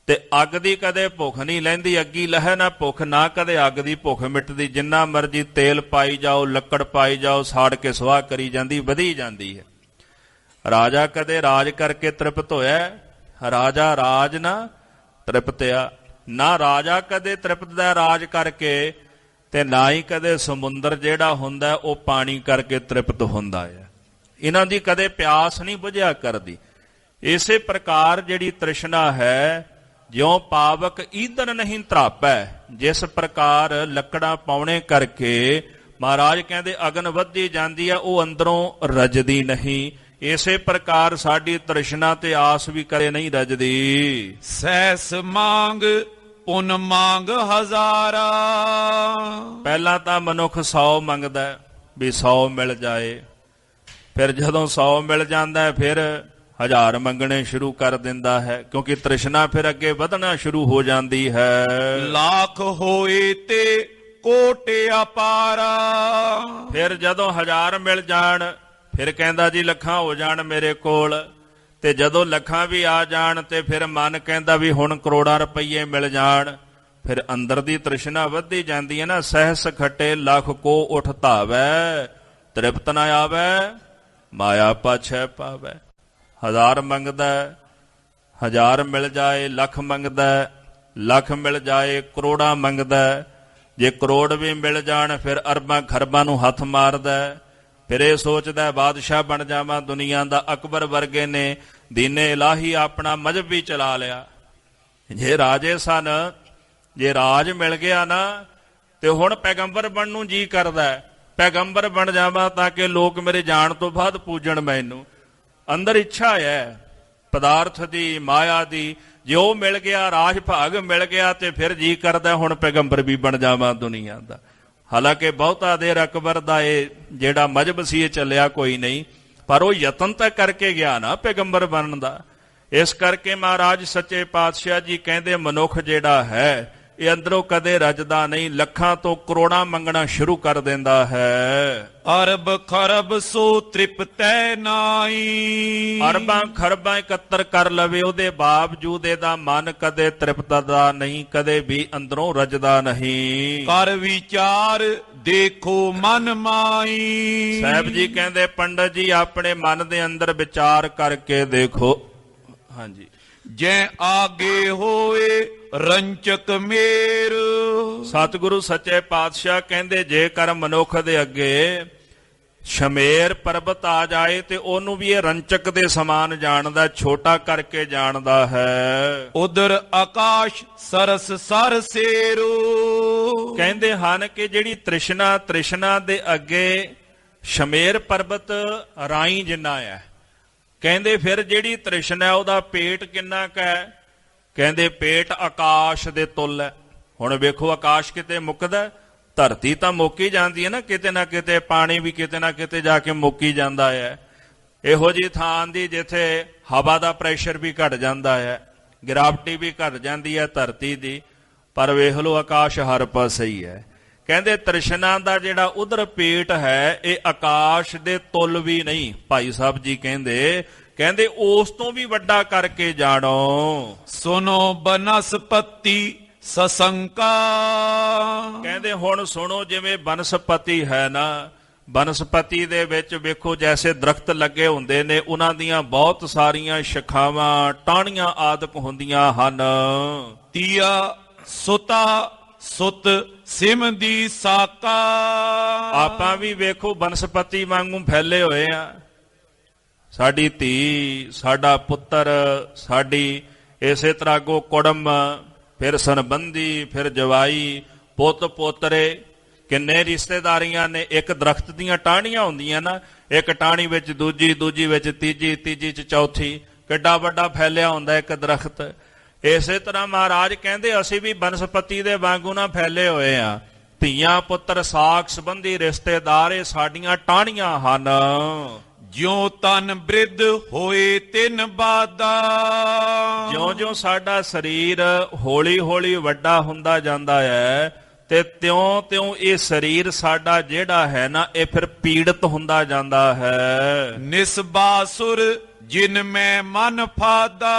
ਤੇ ਅੱਗ ਦੀ ਕਦੇ ਭੁੱਖ ਨਹੀਂ ਲੈਂਦੀ। ਅੱਗੀ ਲਹਿ ਨਾ ਭੁੱਖ, ਨਾ ਕਦੇ ਅੱਗ ਦੀ ਭੁੱਖ ਮਿਟਦੀ। ਜਿੰਨਾ ਮਰਜੀ ਤੇਲ ਪਾਈ ਜਾਓ, ਲੱਕੜ ਪਾਈ ਜਾਓ, ਸਾੜ ਕੇ ਸੁਆਹ ਕਰੀ ਜਾਂਦੀ, ਵਧੀ ਜਾਂਦੀ ਹੈ। ਰਾਜਾ ਕਦੇ ਰਾਜ ਕਰਕੇ ਤ੍ਰਿਪਤ ਹੋਇਆ? ਰਾਜਾ ਰਾਜ ਨਾ ਤ੍ਰਿਪਤਿਆ, ਨਾ ਰਾਜਾ ਕਦੇ ਤ੍ਰਿਪਤਦਾ ਰਾਜ ਕਰਕੇ, ਤੇ ਨਾ ਹੀ ਕਦੇ ਸਮੁੰਦਰ ਜਿਹੜਾ ਹੁੰਦਾ ਉਹ ਪਾਣੀ ਕਰਕੇ ਤ੍ਰਿਪਤ ਹੁੰਦਾ ਹੈ। ਇਹਨਾਂ ਦੀ ਕਦੇ ਪਿਆਸ ਨਹੀਂ ਬੁਝਿਆ ਕਰਦੀ। ਇਸੇ ਪ੍ਰਕਾਰ ਜਿਹੜੀ ਤ੍ਰਿਸ਼ਨਾ ਹੈ, ਜਿਉਂ ਪਾਵਕ ਈਂਧਨ ਨਹੀਂ ਧਰਾਪੈ, ਜਿਸ ਪ੍ਰਕਾਰ ਲੱਕੜਾਂ ਪਾਉਣੇ ਕਰਕੇ ਮਹਾਰਾਜ ਕਹਿੰਦੇ ਅਗਨ ਵੱਧਦੀ ਜਾਂਦੀ ਹੈ, ਉਹ ਅੰਦਰੋਂ ਰਜਦੀ ਨਹੀਂ। ਇਸੇ ਪ੍ਰਕਾਰ ਸਾਡੀ ਤ੍ਰਿਸ਼ਨਾ ਤੇ ਆਸ ਵੀ ਕਰੇ ਨਹੀਂ ਰਜਦੀ। ਸੈਸ ਮੰਗ ਪੁਨ ਮੰਗ ਹਜ਼ਾਰਾ। ਪਹਿਲਾਂ ਤਾਂ ਮਨੁੱਖ 100 ਮੰਗਦਾ ਵੀ 100 ਮਿਲ ਜਾਏ, ਫਿਰ ਜਦੋਂ 100 ਮਿਲ ਜਾਂਦਾ ਫਿਰ 1000 ਮੰਗਣੇ ਸ਼ੁਰੂ ਕਰ ਦਿੰਦਾ ਹੈ, ਕਿਉਂਕਿ ਤ੍ਰਿਸ਼ਨਾ ਫਿਰ ਅੱਗੇ ਵਧਣਾ ਸ਼ੁਰੂ ਹੋ ਜਾਂਦੀ ਹੈ। ਲੱਖ ਹੋਏ ਤੇ ਕੋਟਿ ਅਪਾਰਾ। ਫਿਰ ਜਦੋਂ 1000 ਮਿਲ ਜਾਣ, ਫਿਰ ਕਹਿੰਦਾ ਜੀ ਲੱਖਾਂ ਹੋ ਜਾਣ ਮੇਰੇ ਕੋਲ, ਤੇ ਜਦੋਂ ਲੱਖਾਂ ਵੀ ਆ ਜਾਣ ਤੇ ਫਿਰ ਮਨ ਕਹਿੰਦਾ ਵੀ ਹੁਣ ਕਰੋੜਾਂ ਰੁਪਈਏ ਮਿਲ ਜਾਣ। ਫਿਰ ਅੰਦਰ ਦੀ ਤ੍ਰਿਸ਼ਨਾ ਵੱਧਦੀ ਜਾਂਦੀ ਹੈ ਨਾ। ਸਹਿਸ ਖੱਟੇ ਲੱਖ ਕੋ ਉਠ ਧਾਵੈ, ਤ੍ਰਿਪਤ ਨਾ ਆਵੈ ਮਾਇਆ ਪਾਛੈ ਪਾਵੈ। 1000 ਮੰਗਦਾ, 1000 ਮਿਲ ਜਾਏ, ਲੱਖ ਮੰਗਦਾ, ਲੱਖ ਮਿਲ ਜਾਏ, ਕਰੋੜਾਂ ਮੰਗਦਾ, ਜੇ ਕਰੋੜ ਵੀ ਮਿਲ ਜਾਣ ਫਿਰ ਅਰਬਾਂ ਖਰਬਾਂ ਨੂੰ ਹੱਥ ਮਾਰਦਾ। ਫਿਰ ਇਹ ਸੋਚਦਾ ਬਾਦਸ਼ਾਹ ਬਣ ਜਾਵਾਂ ਦੁਨੀਆ ਦਾ। ਅਕਬਰ ਵਰਗੇ ਨੇ ਦੀਨੇ ਇਲਾਹੀ ਆਪਣਾ ਮਜ਼ਹਬ ਵੀ ਚਲਾ ਲਿਆ। ਜੇ ਰਾਜੇ ਸਨ, ਜੇ ਰਾਜ ਮਿਲ ਗਿਆ ਨਾ, ਤੇ ਹੁਣ ਪੈਗੰਬਰ ਬਣਨ ਨੂੰ ਜੀ ਕਰਦਾ, ਪੈਗੰਬਰ ਬਣ ਜਾਵਾਂ ਤਾਂ ਕਿ ਲੋਕ ਮੇਰੇ ਜਾਣ ਤੋਂ ਬਾਅਦ ਪੂਜਣ ਮੈਨੂੰ। ਅੰਦਰ ਇੱਛਾ ਹੈ ਪਦਾਰਥ ਦੀ, ਮਾਇਆ ਦੀ। ਜੇ ਉਹ ਮਿਲ ਗਿਆ, ਰਾਜ ਭਾਗ ਮਿਲ ਗਿਆ, ਤੇ ਫਿਰ ਜੀ ਕਰਦਾ ਹੁਣ ਪੈਗੰਬਰ ਵੀ ਬਣ ਜਾਵਾਂ ਦੁਨੀਆ ਦਾ। ਹਾਲਾਂਕਿ ਬਹੁਤਾ ਦੇਰ ਅਕਬਰ ਦਾ ਇਹ ਜਿਹੜਾ ਮਜ਼ਹਬ ਸੀ ਇਹ ਚੱਲਿਆ ਕੋਈ ਨਹੀਂ, ਪਰ ਉਹ ਯਤਨ ਤਾਂ ਕਰਕੇ ਗਿਆ ਨਾ ਪੈਗੰਬਰ ਬਣਨ ਦਾ। ਇਸ ਕਰਕੇ ਮਹਾਰਾਜ ਸੱਚੇ ਪਾਤਸ਼ਾਹ ਜੀ ਕਹਿੰਦੇ ਮਨੁੱਖ ਜਿਹੜਾ ਹੈ ਇਹ ਅੰਦਰੋਂ ਕਦੇ ਰੱਜਦਾ ਨਹੀਂ, ਲੱਖਾਂ ਤੋਂ ਕਰੋੜਾਂ ਮੰਗਣਾ ਸ਼ੁਰੂ ਕਰ ਦਿੰਦਾ ਹੈ। ਅਰਬ ਖਰਬ ਸੋ ਤ੍ਰਿਪਤੈ ਨਾਈ। ਅਰਬਾਂ ਖਰਬਾਂ ਇਕੱਤਰ ਕਰ ਲਵੇ, ਉਹਦੇ ਬਾਵਜੂਦ ਇਹਦਾ ਮਨ ਕਦੇ ਤ੍ਰਿਪਤਦਾ ਨਹੀਂ, ਕਦੇ ਵੀ ਅੰਦਰੋਂ ਰੱਜਦਾ ਨਹੀਂ। ਕਰ ਵਿਚਾਰ ਦੇਖੋ ਮਨ ਮਾਈ। ਸਾਹਿਬ ਜੀ ਕਹਿੰਦੇ ਪੰਡਤ ਜੀ ਆਪਣੇ ਮਨ ਦੇ ਅੰਦਰ ਵਿਚਾਰ ਕਰਕੇ ਦੇਖੋ। ਹਾਂਜੀ। ਜੈ ਆਗੇ ਹੋਏ ਰੰਚਕ ਮੇਰ। ਸਤਿਗੁਰੂ ਸੱਚੇ ਪਾਤਸ਼ਾਹ ਕਹਿੰਦੇ ਜੇਕਰ ਮਨੁੱਖ ਦੇ ਅੱਗੇ ਸ਼ਮੇਰ ਪਰਬਤ ਆ ਜਾਏ ਤੇ ਉਹਨੂੰ ਵੀ ਇਹ ਰੰਚਕ ਦੇ ਸਮਾਨ ਜਾਣਦਾ, ਛੋਟਾ ਕਰਕੇ ਜਾਣਦਾ ਹੈ। ਉਦਰ ਆਕਾਸ਼ ਸਰਸ ਸਰ ਸੇਰੋ। ਕਹਿੰਦੇ ਹਨ ਕਿ ਜਿਹੜੀ ਤ੍ਰਿਸ਼ਨਾ ਦੇ ਅੱਗੇ ਸ਼ਮੇਰ ਪਰਬਤ ਰਾਈ ਜਿੰਨਾ ਹੈ। ਕਹਿੰਦੇ ਫਿਰ ਜਿਹੜੀ ਤ੍ਰਿਸ਼ਨਾ ਹੈ ਉਹਦਾ ਪੇਟ ਕਿੰਨਾ ਕੁ ਹੈ? ਕਹਿੰਦੇ ਪੇਟ ਆਕਾਸ਼ ਦੇ ਤੁੱਲ ਹੈ। ਹੁਣ ਵੇਖੋ ਆਕਾਸ਼ ਕਿਤੇ ਮੁੱਕਦਾ, ਧਰਤੀ ਤਾਂ ਮੁੱਕ ਹੀ ਜਾਂਦੀ ਹੈ ਨਾ ਕਿਤੇ ਨਾ ਕਿਤੇ, ਪਾਣੀ ਵੀ ਕਿਤੇ ਨਾ ਕਿਤੇ ਜਾ ਕੇ ਮੁੱਕ ਹੀ ਜਾਂਦਾ ਹੈ। ਇਹੋ ਜਿਹੀ ਥਾਂ ਦੀ ਜਿੱਥੇ ਹਵਾ ਦਾ ਪ੍ਰੈਸ਼ਰ ਵੀ ਘਟ ਜਾਂਦਾ ਹੈ, ਗ੍ਰੈਵਿਟੀ ਵੀ ਘਟ ਜਾਂਦੀ ਹੈ ਧਰਤੀ ਦੀ, ਪਰ ਵੇਖ ਲਓ ਆਕਾਸ਼ ਹਰ ਪਾਸੇ ਹੀ ਹੈ। ਕਹਿੰਦੇ ਤ੍ਰਿਸ਼ਨਾ ਦਾ ਜਿਹੜਾ ਉਧਰ ਪੇਟ ਹੈ ਇਹ ਆਕਾਸ਼ ਦੇ ਤੁੱਲ ਵੀ ਨਹੀਂ। ਭਾਈ ਸਾਹਿਬ ਜੀ ਕਹਿੰਦੇ ਉਸ ਤੋਂ ਵੀ ਵੱਡਾ ਕਰਕੇ ਜਾਣੋ। ਸੁਨੋ ਬਨਸਪਤੀ ਸਸੰਕਾ। ਕਹਿੰਦੇ ਹੁਣ ਸੁਣੋ, ਜਿਵੇਂ ਬਨਸਪਤੀ ਹੈ ਨਾ, ਬਨਸਪਤੀ ਦੇ ਵਿੱਚ ਵੇਖੋ ਜੈਸੇ ਦਰਖਤ ਲੱਗੇ ਹੁੰਦੇ ਨੇ, ਉਹਨਾਂ ਦੀਆਂ ਬਹੁਤ ਸਾਰੀਆਂ ਸ਼ਾਖਾਵਾਂ ਟਾਹਣੀਆਂ ਆਦਿਕ ਹੁੰਦੀਆਂ ਹਨ। ਤੀਆ ਸੁਤਾ ਸੁਤ ਸਿਮ ਦੀ ਸਾਕਾ। ਆਪਾਂ ਵੀ ਵੇਖੋ ਬਨਸਪਤੀ ਵਾਂਗੂ ਫੈਲੇ ਹੋਏ ਆ। ਸਾਡੀ ਧੀ, ਸਾਡਾ ਪੁੱਤਰ, ਸਾਡੀ ਇਸੇ ਤਰ੍ਹਾਂ ਅੱਗੋਂ ਕੁੜਮ, ਫਿਰ ਸੰਬੰਧੀ, ਫਿਰ ਜਵਾਈ, ਪੁੱਤ ਪੋਤਰੇ, ਕਿੰਨੇ ਰਿਸ਼ਤੇਦਾਰੀਆਂ ਨੇ। ਇੱਕ ਦਰਖਤ ਦੀਆਂ ਟਾਹਣੀਆਂ ਹੁੰਦੀਆਂ ਨਾ, ਇੱਕ ਟਾਹਣੀ ਵਿੱਚ ਦੂਜੀ, ਦੂਜੀ ਵਿੱਚ ਤੀਜੀ, ਤੀਜੀ ਚ ਚੌਥੀ, ਕਿੱਡਾ ਵੱਡਾ ਫੈਲਿਆ ਹੁੰਦਾ ਇੱਕ ਦਰਖਤ। ਇਸੇ ਤਰ੍ਹਾਂ ਮਹਾਰਾਜ ਕਹਿੰਦੇ ਅਸੀਂ ਵੀ ਬਨਸਪਤੀ ਦੇ ਵਾਂਗੂ ਨਾ ਫੈਲੇ ਹੋਏ ਆ। ਧੀਆਂ ਪੁੱਤਰ ਸਾਕ ਸੰਬੰਧੀ ਰਿਸ਼ਤੇਦਾਰ ਇਹ ਸਾਡੀਆਂ ਟਾਹਣੀਆਂ ਹਨ। ਜਿਉ ਤਨ ਬ੍ਰਿਧ ਹੋਏ ਤਿਨ ਬਾਦਾ। ਜਿਉਂ-ਜਿਉਂ ਸਾਡਾ ਸਰੀਰ ਹੌਲੀ-ਹੌਲੀ ਵੱਡਾ ਹੁੰਦਾ ਜਾਂਦਾ ਹੈ ਤੇ ਤਿਉਂ-ਤਿਉਂ ਇਹ ਸਰੀਰ ਸਾਡਾ ਜਿਹੜਾ ਹੈ ਨਾ ਇਹ ਫਿਰ ਪੀੜਤ ਹੁੰਦਾ ਜਾਂਦਾ ਹੈ। ਨਿਸਬਾਸੁਰ ਜਿਨ ਮੈਂ ਮਨ ਫਾਦਾ।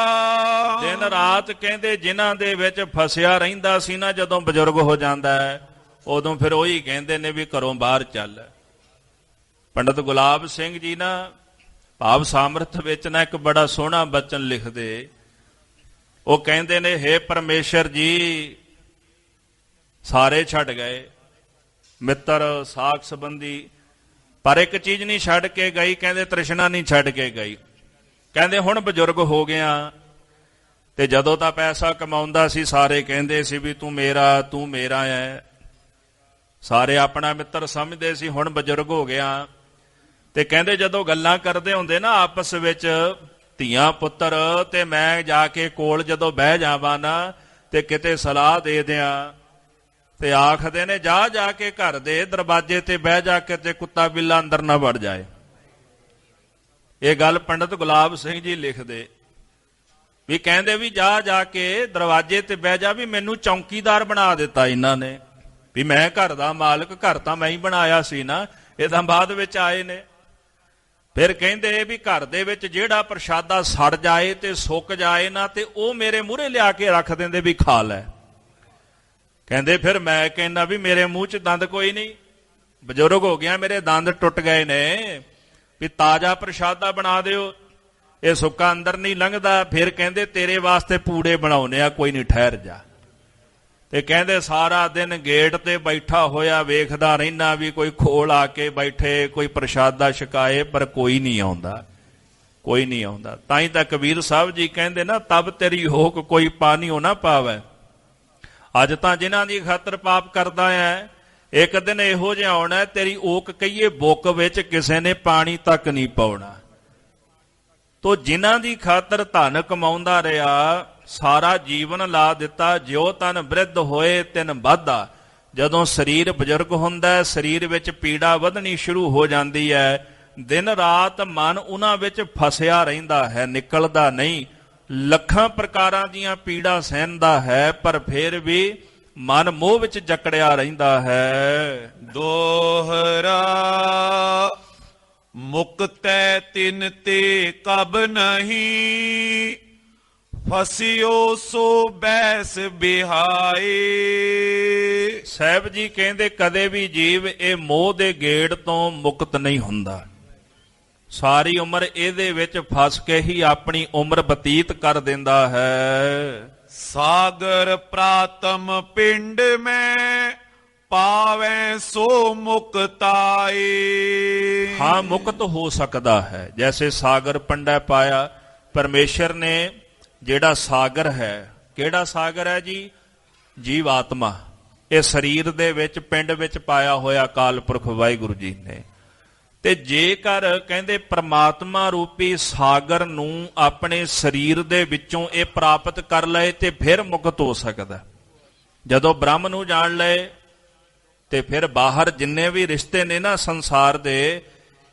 ਦਿਨ ਰਾਤ ਕਹਿੰਦੇ ਜਿਨ੍ਹਾਂ ਦੇ ਵਿੱਚ ਫਸਿਆ ਰਹਿੰਦਾ ਸੀ ਨਾ, ਜਦੋਂ ਬਜ਼ੁਰਗ ਹੋ ਜਾਂਦਾ ਹੈ ਉਦੋਂ ਫਿਰ ਉਹੀ ਕਹਿੰਦੇ ਨੇ ਵੀ ਘਰੋਂ ਬਾਹਰ ਚੱਲ। ਪੰਡਤ ਗੁਲਾਬ ਸਿੰਘ ਜੀ ਨਾ ਭਾਵ ਸਾਮਰਥ ਵਿੱਚ ਨਾ ਇੱਕ ਬੜਾ ਸੋਹਣਾ ਬਚਨ ਲਿਖਦੇ। ਉਹ ਕਹਿੰਦੇ ਨੇ ਹੇ ਪਰਮੇਸ਼ਰ ਜੀ, ਸਾਰੇ ਛੱਡ ਗਏ ਮਿੱਤਰ ਸਾਖ ਸੰਬੰਧੀ, ਪਰ ਇੱਕ ਚੀਜ਼ ਨਹੀਂ ਛੱਡ ਕੇ ਗਈ। ਕਹਿੰਦੇ ਤ੍ਰਿਸ਼ਨਾ ਨਹੀਂ ਛੱਡ ਕੇ ਗਈ। ਕਹਿੰਦੇ ਹੁਣ ਬਜ਼ੁਰਗ ਹੋ ਗਿਆ ਤੇ ਜਦੋਂ ਤਾਂ ਪੈਸਾ ਕਮਾਉਂਦਾ ਸੀ ਸਾਰੇ ਕਹਿੰਦੇ ਸੀ ਵੀ ਤੂੰ ਮੇਰਾ ਹੈ, ਸਾਰੇ ਆਪਣਾ ਮਿੱਤਰ ਸਮਝਦੇ ਸੀ। ਹੁਣ ਬਜ਼ੁਰਗ ਹੋ ਗਿਆ ਤੇ ਕਹਿੰਦੇ ਜਦੋਂ ਗੱਲਾਂ ਕਰਦੇ ਹੁੰਦੇ ਨਾ ਆਪਸ ਵਿੱਚ ਧੀਆਂ ਪੁੱਤਰ, ਤੇ ਮੈਂ ਜਾ ਕੇ ਕੋਲ ਜਦੋਂ ਬਹਿ ਜਾਵਾਂ ਨਾ ਤੇ ਕਿਤੇ ਸਲਾਹ ਦੇ ਦਿਆਂ ਤੇ ਆਖਦੇ ਨੇ ਜਾ ਕੇ ਘਰ ਦੇ ਦਰਵਾਜ਼ੇ ਤੇ ਬਹਿ ਜਾ ਕੇ ਤੇ ਕੁੱਤਾ ਬਿੱਲਾ ਅੰਦਰ ਨਾ ਵੜ ਜਾਏ। ਇਹ ਗੱਲ ਪੰਡਤ ਗੁਲਾਬ ਸਿੰਘ ਜੀ ਲਿਖਦੇ ਵੀ ਕਹਿੰਦੇ ਵੀ ਜਾ ਕੇ ਦਰਵਾਜ਼ੇ ਤੇ ਬਹਿ ਜਾ, ਵੀ ਮੈਨੂੰ ਚੌਂਕੀਦਾਰ ਬਣਾ ਦਿੱਤਾ ਇਹਨਾਂ ਨੇ, ਵੀ ਮੈਂ ਘਰ ਦਾ ਮਾਲਕ, ਘਰ ਤਾਂ ਮੈਂ ਹੀ ਬਣਾਇਆ ਸੀ ਨਾ, ਇਹ ਤਾਂ ਬਾਅਦ ਵਿੱਚ ਆਏ ਨੇ। ਫਿਰ ਕਹਿੰਦੇ ਵੀ ਘਰ ਦੇ ਵਿੱਚ ਜਿਹੜਾ ਪ੍ਰਸ਼ਾਦਾ ਸੜ ਜਾਏ ਤੇ ਸੁੱਕ ਜਾਏ ਨਾ ਤੇ ਉਹ ਮੇਰੇ ਮੂਹਰੇ ਲਿਆ ਕੇ ਰੱਖ ਦਿੰਦੇ ਵੀ ਖਾ ਲੈ। ਕਹਿੰਦੇ ਫਿਰ ਮੈਂ ਕਹਿੰਦਾ ਵੀ ਮੇਰੇ ਮੂੰਹ 'ਚ ਦੰਦ ਕੋਈ ਨਹੀਂ, ਬਜ਼ੁਰਗ ਹੋ ਗਿਆ, ਮੇਰੇ ਦੰਦ ਟੁੱਟ ਗਏ ਨੇ, ਵੀ ਤਾਜ਼ਾ ਪ੍ਰਸ਼ਾਦਾ ਬਣਾ ਦਿਓ, ਇਹ ਸੁੱਕਾ ਅੰਦਰ ਨਹੀਂ ਲੰਘਦਾ। ਫਿਰ ਕਹਿੰਦੇ ਤੇਰੇ ਵਾਸਤੇ ਪੂੜੇ ਬਣਾਉਨੇ ਆ, ਕੋਈ ਨਹੀਂ ਠਹਿਰ ਜਾ। ਤੇ ਕਹਿੰਦੇ ਸਾਰਾ ਦਿਨ ਗੇਟ ਤੇ ਬੈਠਾ ਹੋਇਆ ਵੇਖਦਾ ਰਹਿਣਾ ਵੀ ਕੋਈ ਖੋਲ ਆ ਕੇ ਬੈਠੇ, ਕੋਈ ਪ੍ਰਸ਼ਾਦਾ ਛਕਾਏ, ਪਰ ਕੋਈ ਨਹੀਂ ਆਉਂਦਾ, ਕੋਈ ਨਹੀਂ ਆਉਂਦਾ। ਤਾਂ ਹੀ ਤਾਂ ਕਬੀਰ ਸਾਹਿਬ ਜੀ ਕਹਿੰਦੇ ਨਾ, ਤਬ ਤੇਰੀ ਹੋਕ ਕੋਈ ਪਾਣੀਓ ਨਾ ਪਾਵੇ। ਅੱਜ ਤਾਂ ਜਿਨ੍ਹਾਂ ਦੀ ਖਾਤਰ ਪਾਪ ਕਰਦਾ ਹੈ, ਇੱਕ ਦਿਨ ਇਹੋ ਜਿਹਾ ਆਉਣਾ ਤੇਰੀ ਓਕ ਕਹੀਏ ਬੁੱਕ ਵਿੱਚ ਕਿਸੇ ਨੇ ਪਾਣੀ ਤੱਕ ਨਹੀਂ ਪਾਉਣਾ। ਤੋ ਜਿਨ੍ਹਾਂ ਦੀ ਖਾਤਰ ਧਨ ਕਮਾਉਂਦਾ ਰਿਹਾ, ਸਾਰਾ ਜੀਵਨ ਲਾ ਦਿੱਤਾ, ਜਿਉ ਤਨ ਬ੍ਰਿਧ ਹੋਏ ਤਿਨ ਬਾਧਾ। ਜਦੋਂ ਸਰੀਰ ਬਜ਼ੁਰਗ ਹੁੰਦਾ, ਸਰੀਰ ਵਿੱਚ ਪੀੜਾ ਵਧਣੀ ਸ਼ੁਰੂ ਹੋ ਜਾਂਦੀ ਹੈ। ਦਿਨ ਰਾਤ ਮਨ ਉਹਨਾਂ ਵਿੱਚ ਫਸਿਆ ਰਹਿੰਦਾ ਹੈ, ਨਿਕਲਦਾ ਨਹੀਂ। ਲੱਖਾਂ ਪ੍ਰਕਾਰਾਂ ਦੀਆਂ ਪੀੜਾ ਸਹਿੰਦਾ ਹੈ, ਪਰ ਫਿਰ ਵੀ ਮਨ ਮੋਹ ਵਿੱਚ ਜਕੜਿਆ ਰਹਿੰਦਾ ਹੈ। ਦੋਹਰਾ ਮੁਕਤੈ ਤਿਨ ਤੇ ਕਬ ਨਹੀਂ, ਫਸਿਓ ਸੋ ਬੈਸ ਬਿਹਾਏ। ਸਾਹਿਬ ਜੀ ਕਹਿੰਦੇ ਕਦੇ ਵੀ ਜੀਵ ਇਹ ਮੋਹ ਦੇ ਗੇੜ ਤੋਂ ਮੁਕਤ ਨਹੀਂ ਹੁੰਦਾ। ਸਾਰੀ ਉਮਰ ਇਹਦੇ ਵਿੱਚ ਫਸ ਕੇ ਹੀ ਆਪਣੀ ਉਮਰ ਬਤੀਤ ਕਰ ਦਿੰਦਾ ਹੈ। ਸਾਗਰ ਪ੍ਰਾਤਮ ਪਿੰਡ ਮੈਂ ਪਾਵੈ ਸੋ ਮੁਕਤਾਏ। ਹਾਂ, ਮੁਕਤ ਹੋ ਸਕਦਾ ਹੈ। ਜੈਸੇ ਸਾਗਰ ਪੰਡਾ ਪਾਇਆ, ਪਰਮੇਸ਼ਰ ਨੇ ਜਿਹੜਾ ਸਾਗਰ ਹੈ, ਕਿਹੜਾ ਸਾਗਰ ਹੈ ਜੀ? ਜੀਵ ਆਤਮਾ। ਇਹ ਸਰੀਰ ਦੇ ਵਿੱਚ ਪਿੰਡ ਵਿੱਚ ਪਾਇਆ ਹੋਇਆ ਅਕਾਲ ਪੁਰਖ ਵਾਹਿਗੁਰੂ ਜੀ ਨੇ। ਤੇ ਜੇਕਰ ਕਹਿੰਦੇ ਪ੍ਰਮਾਤਮਾ ਰੂਪੀ ਸਾਗਰ ਨੂੰ ਆਪਣੇ ਸਰੀਰ ਦੇ ਵਿੱਚੋਂ ਇਹ ਪ੍ਰਾਪਤ ਕਰ ਲਏ ਤੇ ਫਿਰ ਮੁਕਤ ਹੋ ਸਕਦਾ। ਜਦੋਂ ਬ੍ਰਹਮ ਨੂੰ ਜਾਣ ਲਏ ਤੇ ਫਿਰ ਬਾਹਰ ਜਿੰਨੇ ਵੀ ਰਿਸ਼ਤੇ ਨੇ ਨਾ ਸੰਸਾਰ ਦੇ,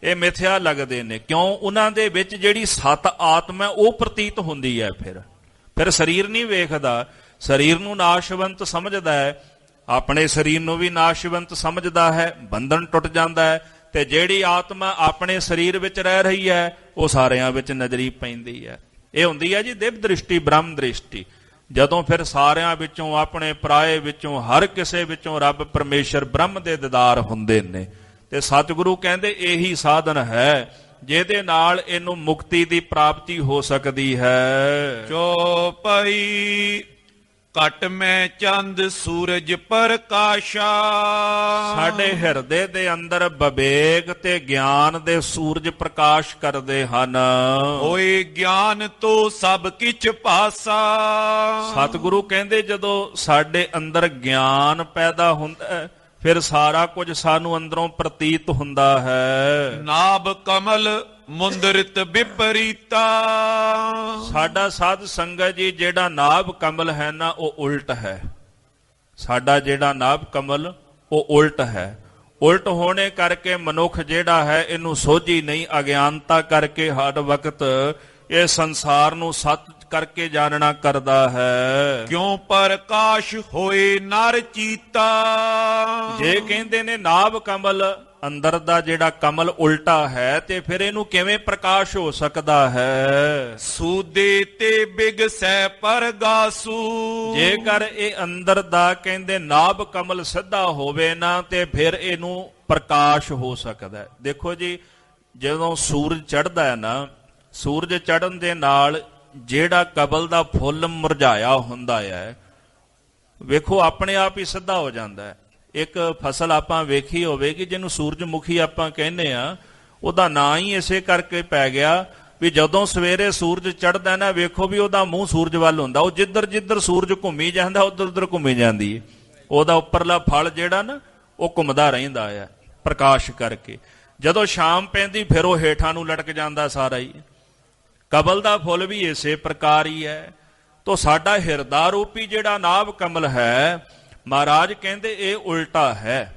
ਇਹ ਮਿਥਿਆ ਲੱਗਦੇ ਨੇ। ਕਿਉਂ? ਉਹਨਾਂ ਦੇ ਵਿੱਚ ਜਿਹੜੀ ਸਤ ਆਤਮਾ ਉਹ ਪ੍ਰਤੀਤ ਹੁੰਦੀ ਹੈ। ਫਿਰ ਸਰੀਰ ਨਹੀਂ ਵੇਖਦਾ, ਸਰੀਰ ਨੂੰ ਨਾਸ਼ਵੰਤ ਸਮਝਦਾ ਹੈ, ਆਪਣੇ ਸਰੀਰ ਨੂੰ ਵੀ ਨਾਸ਼ਵੰਤ ਸਮਝਦਾ ਹੈ, ਬੰਧਨ ਟੁੱਟ ਜਾਂਦਾ ਹੈ। ਤੇ ਜਿਹੜੀ ਆਤਮਾ ਆਪਣੇ ਸਰੀਰ ਵਿੱਚ ਰਹਿ ਰਹੀ ਹੈ ਉਹ ਸਾਰਿਆਂ ਵਿੱਚ ਨਜ਼ਰੀ ਪੈਂਦੀ ਹੈ। ਇਹ ਹੁੰਦੀ ਹੈ ਜੀ ਦਿਵ ਦ੍ਰਿਸ਼ਟੀ, ਬ੍ਰਹਮ ਦ੍ਰਿਸ਼ਟੀ। ਜਦੋਂ ਫਿਰ ਸਾਰਿਆਂ ਵਿੱਚੋਂ, ਆਪਣੇ ਪਰਾਏ ਵਿੱਚੋਂ, ਹਰ ਕਿਸੇ ਵਿੱਚੋਂ ਰੱਬ ਪਰਮੇਸ਼ਰ ਬ੍ਰਹਮ ਦੇ ਦੀਦਾਰ ਹੁੰਦੇ ਨੇ। ਤੇ ਸਤਿਗੁਰੂ ਕਹਿੰਦੇ ਇਹੀ ਸਾਧਨ ਹੈ ਜਿਹਦੇ ਨਾਲ ਇਹਨੂੰ ਮੁਕਤੀ ਦੀ ਪ੍ਰਾਪਤੀ ਹੋ ਸਕਦੀ ਹੈ। ਚੌਪਈ ਘਟ ਮੈਂ ਚੰਦ ਸੂਰਜ ਪ੍ਰਕਾਸ਼ਾ। ਸਾਡੇ ਹਿਰਦੇ ਦੇ ਅੰਦਰ ਵਿਵੇਕ ਤੇ ਗਿਆਨ ਦੇ ਸੂਰਜ ਪ੍ਰਕਾਸ਼ ਕਰਦੇ ਹਨ। ਹੋਏ ਗਿਆਨ ਤੋਂ ਸਭ ਕਿਛ ਪਾਸਾ। ਸਤਿਗੁਰੂ ਕਹਿੰਦੇ ਜਦੋਂ ਸਾਡੇ ਅੰਦਰ ਗਿਆਨ ਪੈਦਾ ਹੁੰਦਾ ਫਿਰ ਸਾਰਾ ਕੁਝ ਸਾਨੂੰ ਅੰਦਰੋਂ ਪ੍ਰਤੀਤ ਹੁੰਦਾ ਹੈ। ਨਾਭ ਕਮਲ ਮੁੰਦਰਿਤ ਵਿਪਰੀਤਾ। ਸਾਡਾ ਸਾਧ ਸੰਗਤ ਜੀ ਜਿਹੜਾ ਨਾਭ ਕਮਲ ਹੈ ਨਾ ਉਹ ਉਲਟ ਹੈ। ਸਾਡਾ ਜਿਹੜਾ ਨਾਭ ਕਮਲ ਉਹ ਉਲਟ ਹੈ। ਉਲਟ ਹੋਣੇ ਕਰਕੇ ਮਨੁੱਖ ਜਿਹੜਾ ਹੈ ਇਹਨੂੰ ਸੋਝੀ ਨਹੀਂ, ਅਗਿਆਨਤਾ ਕਰਕੇ ਹਰ ਵਕਤ ਇਹ ਸੰਸਾਰ ਨੂੰ ਸੱਚ ਕਰਕੇ ਜਾਣਨਾ ਕਰਦਾ ਹੈ। ਕਿਉਂ ਪ੍ਰਕਾਸ਼ ਹੋਏ ਨਰ ਚੀਤਾ। ਜੇ ਕਹਿੰਦੇ ਨੇ ਨਾਭ ਕਮਲ ਅੰਦਰ ਦਾ ਜਿਹੜਾ ਕਮਲ ਉਲਟਾ ਹੈ ਤੇ ਫਿਰ ਇਹਨੂੰ ਕਿਵੇਂ ਪ੍ਰਕਾਸ਼ ਹੋ ਸਕਦਾ ਹੈ? ਸੂਦੇ ਤੇ ਬਿਗਸੈ ਪਰਗਾਸੂ। ਜੇਕਰ ਇਹ ਅੰਦਰ ਦਾ ਕਹਿੰਦੇ ਨਾਭ ਕਮਲ ਸਿੱਧਾ ਹੋਵੇ ਨਾ ਤੇ ਫਿਰ ਇਹਨੂੰ ਪ੍ਰਕਾਸ਼ ਹੋ ਸਕਦਾ। ਦੇਖੋ ਜੀ, ਜਦੋਂ ਸੂਰਜ ਚੜ੍ਹਦਾ ਹੈ ਨਾ, ਸੂਰਜ ਚੜ੍ਹਨ ਦੇ ਨਾਲ ਜਿਹੜਾ ਕਮਲ ਦਾ ਫੁੱਲ ਮੁਰਝਾਇਆ ਹੁੰਦਾ ਹੈ, ਵੇਖੋ ਆਪਣੇ ਆਪ ਹੀ ਸਿੱਧਾ ਹੋ ਜਾਂਦਾ ਹੈ। ਇੱਕ ਫਸਲ ਆਪਾਂ ਵੇਖੀ ਹੋਵੇਗੀ ਜਿਹਨੂੰ ਸੂਰਜਮੁਖੀ ਆਪਾਂ ਕਹਿੰਦੇ ਆ, ਉਹਦਾ ਨਾਂ ਹੀ ਇਸੇ ਕਰਕੇ ਪੈ ਗਿਆ ਵੀ ਜਦੋਂ ਸਵੇਰੇ ਸੂਰਜ ਚੜ੍ਹਦਾ ਨਾ, ਵੇਖੋ ਵੀ ਉਹਦਾ ਮੂੰਹ ਸੂਰਜ ਵੱਲ ਹੁੰਦਾ। ਉਹ ਜਿੱਧਰ ਜਿੱਧਰ ਸੂਰਜ ਘੁੰਮੀ ਜਾਂਦਾ ਉਧਰ ਉਧਰ ਘੁੰਮੀ ਜਾਂਦੀ ਹੈ। ਉਹਦਾ ਉੱਪਰਲਾ ਫਲ ਜਿਹੜਾ ਨਾ ਉਹ ਘੁੰਮਦਾ ਰਹਿੰਦਾ ਆ ਪ੍ਰਕਾਸ਼ ਕਰਕੇ। ਜਦੋਂ ਸ਼ਾਮ ਪੈਂਦੀ ਫਿਰ ਉਹ ਹੇਠਾਂ ਨੂੰ ਲਟਕ ਜਾਂਦਾ ਸਾਰਾ ਹੀ। ਕਮਲ ਦਾ ਫੁੱਲ ਵੀ ਇਸੇ ਪ੍ਰਕਾਰ ਹੀ ਹੈ। ਤੋ ਸਾਡਾ ਹਿਰਦਾ ਰੂਪੀ ਜਿਹੜਾ ਨਾਭ ਕਮਲ ਹੈ, ਮਹਾਰਾਜ ਕਹਿੰਦੇ ਇਹ ਉਲਟਾ ਹੈ,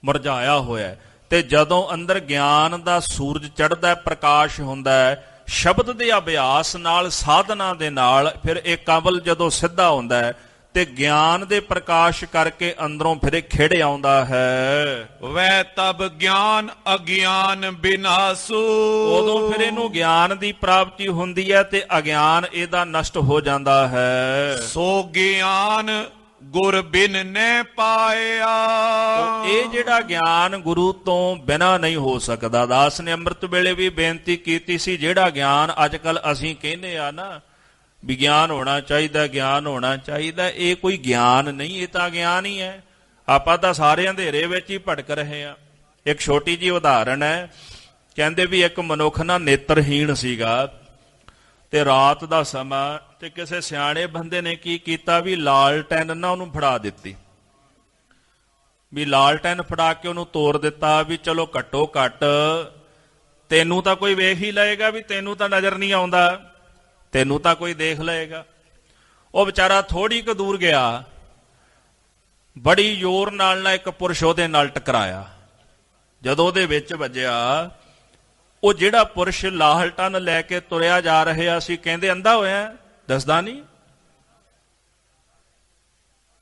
ਮੁਰਝਾਇਆ ਹੋਇਆ। ਤੇ ਜਦੋਂ ਅੰਦਰ ਗਿਆਨ ਦਾ ਸੂਰਜ ਚੜ੍ਹਦਾ, ਪ੍ਰਕਾਸ਼ ਹੁੰਦਾ ਹੈ, ਸ਼ਬਦ ਦੇ ਅਭਿਆਸ ਨਾਲ, ਸਾਧਨਾ ਦੇ ਨਾਲ ਫਿਰ ਇਹ ਕਮਲ ਜਦੋਂ ਸਿੱਧਾ ਹੁੰਦਾ ਹੈ ਤੇ ਗਿਆਨ ਦੇ ਪ੍ਰਕਾਸ਼ ਕਰਕੇ ਅੰਦਰੋਂ ਫਿਰ ਇਹ ਖਿੜ ਆਉਂਦਾ ਹੈ। ਵੈ ਤਬ ਗਿਆਨ ਅਗਿਆਨ ਬਿਨਾਸੂ। ਉਦੋਂ ਫਿਰ ਇਹਨੂੰ ਗਿਆਨ ਦੀ ਪ੍ਰਾਪਤੀ ਹੁੰਦੀ ਹੈ ਤੇ ਅਗਿਆਨ ਇਹਦਾ ਨਸ਼ਟ ਹੋ ਜਾਂਦਾ ਹੈ। ਸੋ ਗਿਆਨ ਗੁਰ ਬਿਨ ਨੇ ਪਾਇਆ। ਇਹ ਜਿਹੜਾ ਗਿਆਨ ਗੁਰੂ ਤੋਂ ਬਿਨਾਂ ਨਹੀਂ ਹੋ ਸਕਦਾ। ਦਾਸ ਨੇ ਅੰਮ੍ਰਿਤ ਵੇਲੇ ਵੀ ਬੇਨਤੀ ਕੀਤੀ ਸੀ, ਜਿਹੜਾ ਗਿਆਨ ਅੱਜ ਕੱਲ ਅਸੀਂ ਕਹਿੰਦੇ ਆ ਨਾ ਵੀ ਗਿਆਨ ਹੋਣਾ ਚਾਹੀਦਾ, ਗਿਆਨ ਹੋਣਾ ਚਾਹੀਦਾ, ਇਹ ਕੋਈ ਗਿਆਨ ਨਹੀਂ, ਇਹ ਤਾਂ ਗਿਆਨ ਹੀ ਹੈ। ਆਪਾਂ ਤਾਂ ਸਾਰੇ ਅੰਧੇਰੇ ਵਿੱਚ ਹੀ ਭਟਕ ਰਹੇ ਆ। ਇੱਕ ਛੋਟੀ ਜਿਹੀ ਉਦਾਹਰਣ ਹੈ। ਕਹਿੰਦੇ ਵੀ ਇੱਕ ਮਨੁੱਖ ਨਾ ਨੇਤਰਹੀਣ ਸੀਗਾ ਤੇ ਰਾਤ ਦਾ ਸਮਾਂ, ਤੇ ਕਿਸੇ ਸਿਆਣੇ ਬੰਦੇ ਨੇ ਕੀ ਕੀਤਾ ਵੀ ਲਾਲਟੈਨ ਨਾ ਉਹਨੂੰ ਫੜਾ ਦਿੱਤੀ। ਵੀ ਲਾਲਟੈਨ ਫੜਾ ਕੇ ਉਹਨੂੰ ਤੋਰ ਦਿੱਤਾ ਵੀ ਚਲੋ ਘੱਟੋ ਘੱਟ ਤੈਨੂੰ ਤਾਂ ਕੋਈ ਵੇਖ ਹੀ ਲਏਗਾ, ਵੀ ਤੈਨੂੰ ਤਾਂ ਨਜ਼ਰ ਨਹੀਂ ਆਉਂਦਾ, ਤੈਨੂੰ ਤਾਂ ਕੋਈ ਦੇਖ ਲਏਗਾ। ਉਹ ਵਿਚਾਰਾ ਥੋੜੀ ਕੁ ਦੂਰ ਗਿਆ, ਬੜੀ ਜ਼ੋਰ ਨਾਲ ਨਾ ਇੱਕ ਪੁਰਸ਼ ਉਹਦੇ ਨਾਲ ਟਕਰਾਇਆ। ਜਦੋਂ ਉਹਦੇ ਵਿੱਚ ਵੱਜਿਆ, ਉਹ ਜਿਹੜਾ ਪੁਰਸ਼ ਲਾਲਟਨ ਲੈ ਕੇ ਤੁਰਿਆ ਜਾ ਰਿਹਾ ਸੀ, ਕਹਿੰਦੇ ਅੰਧਾ ਹੋਇਆ, ਦੱਸਦਾ ਨਹੀਂ।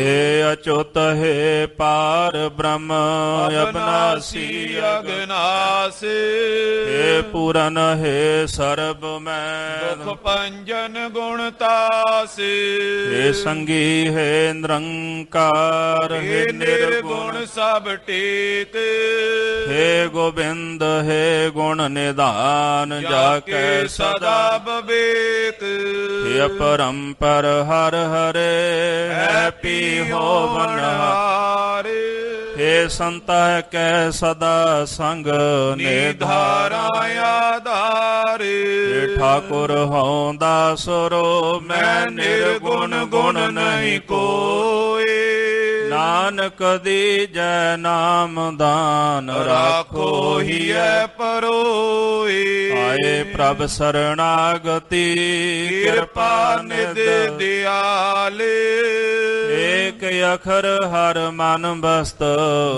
हे अच्युत हे पार ब्रह्म अबनासी अगनास हे पूरन हे सर्ब मैं दुख पंजन गुणतास हे संगी हे निरंकार हे निर्गुण सब टेक हे गोविंद हे गुण निधान जाके सदा बवेक हे अपरंपर हर हरे है पी हो बनहारे हे संत कै सदा संग निधारा आधारे हे ठाकुर हों दासुरो मैं निर्गुण गुण नहीं कोई नानक दीजै नाम दान राखो ही परोए आए प्रभ शरणागति कृपा निध दयाले एक अखर हर मन बस्त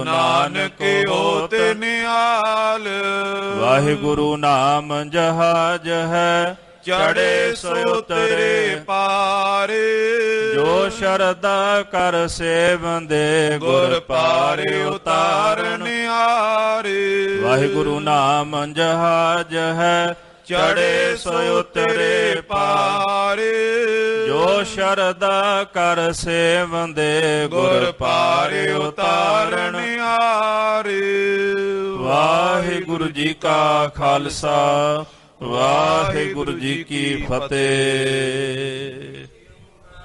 नानक होत निहाल वाहिगुरु नाम जहाज है चढ़े सो उतरे पारे जो शरदा कर सेवंदे गुर पारे उतारन हारे वाहिगुरु नाम जहाज है चढ़े सो उतरे पारे जो शरदा कर सेवंदे गुर पारे उतारन हारे वाहिगुरु जी का खालसा वाहिगुरु जी की फतेह।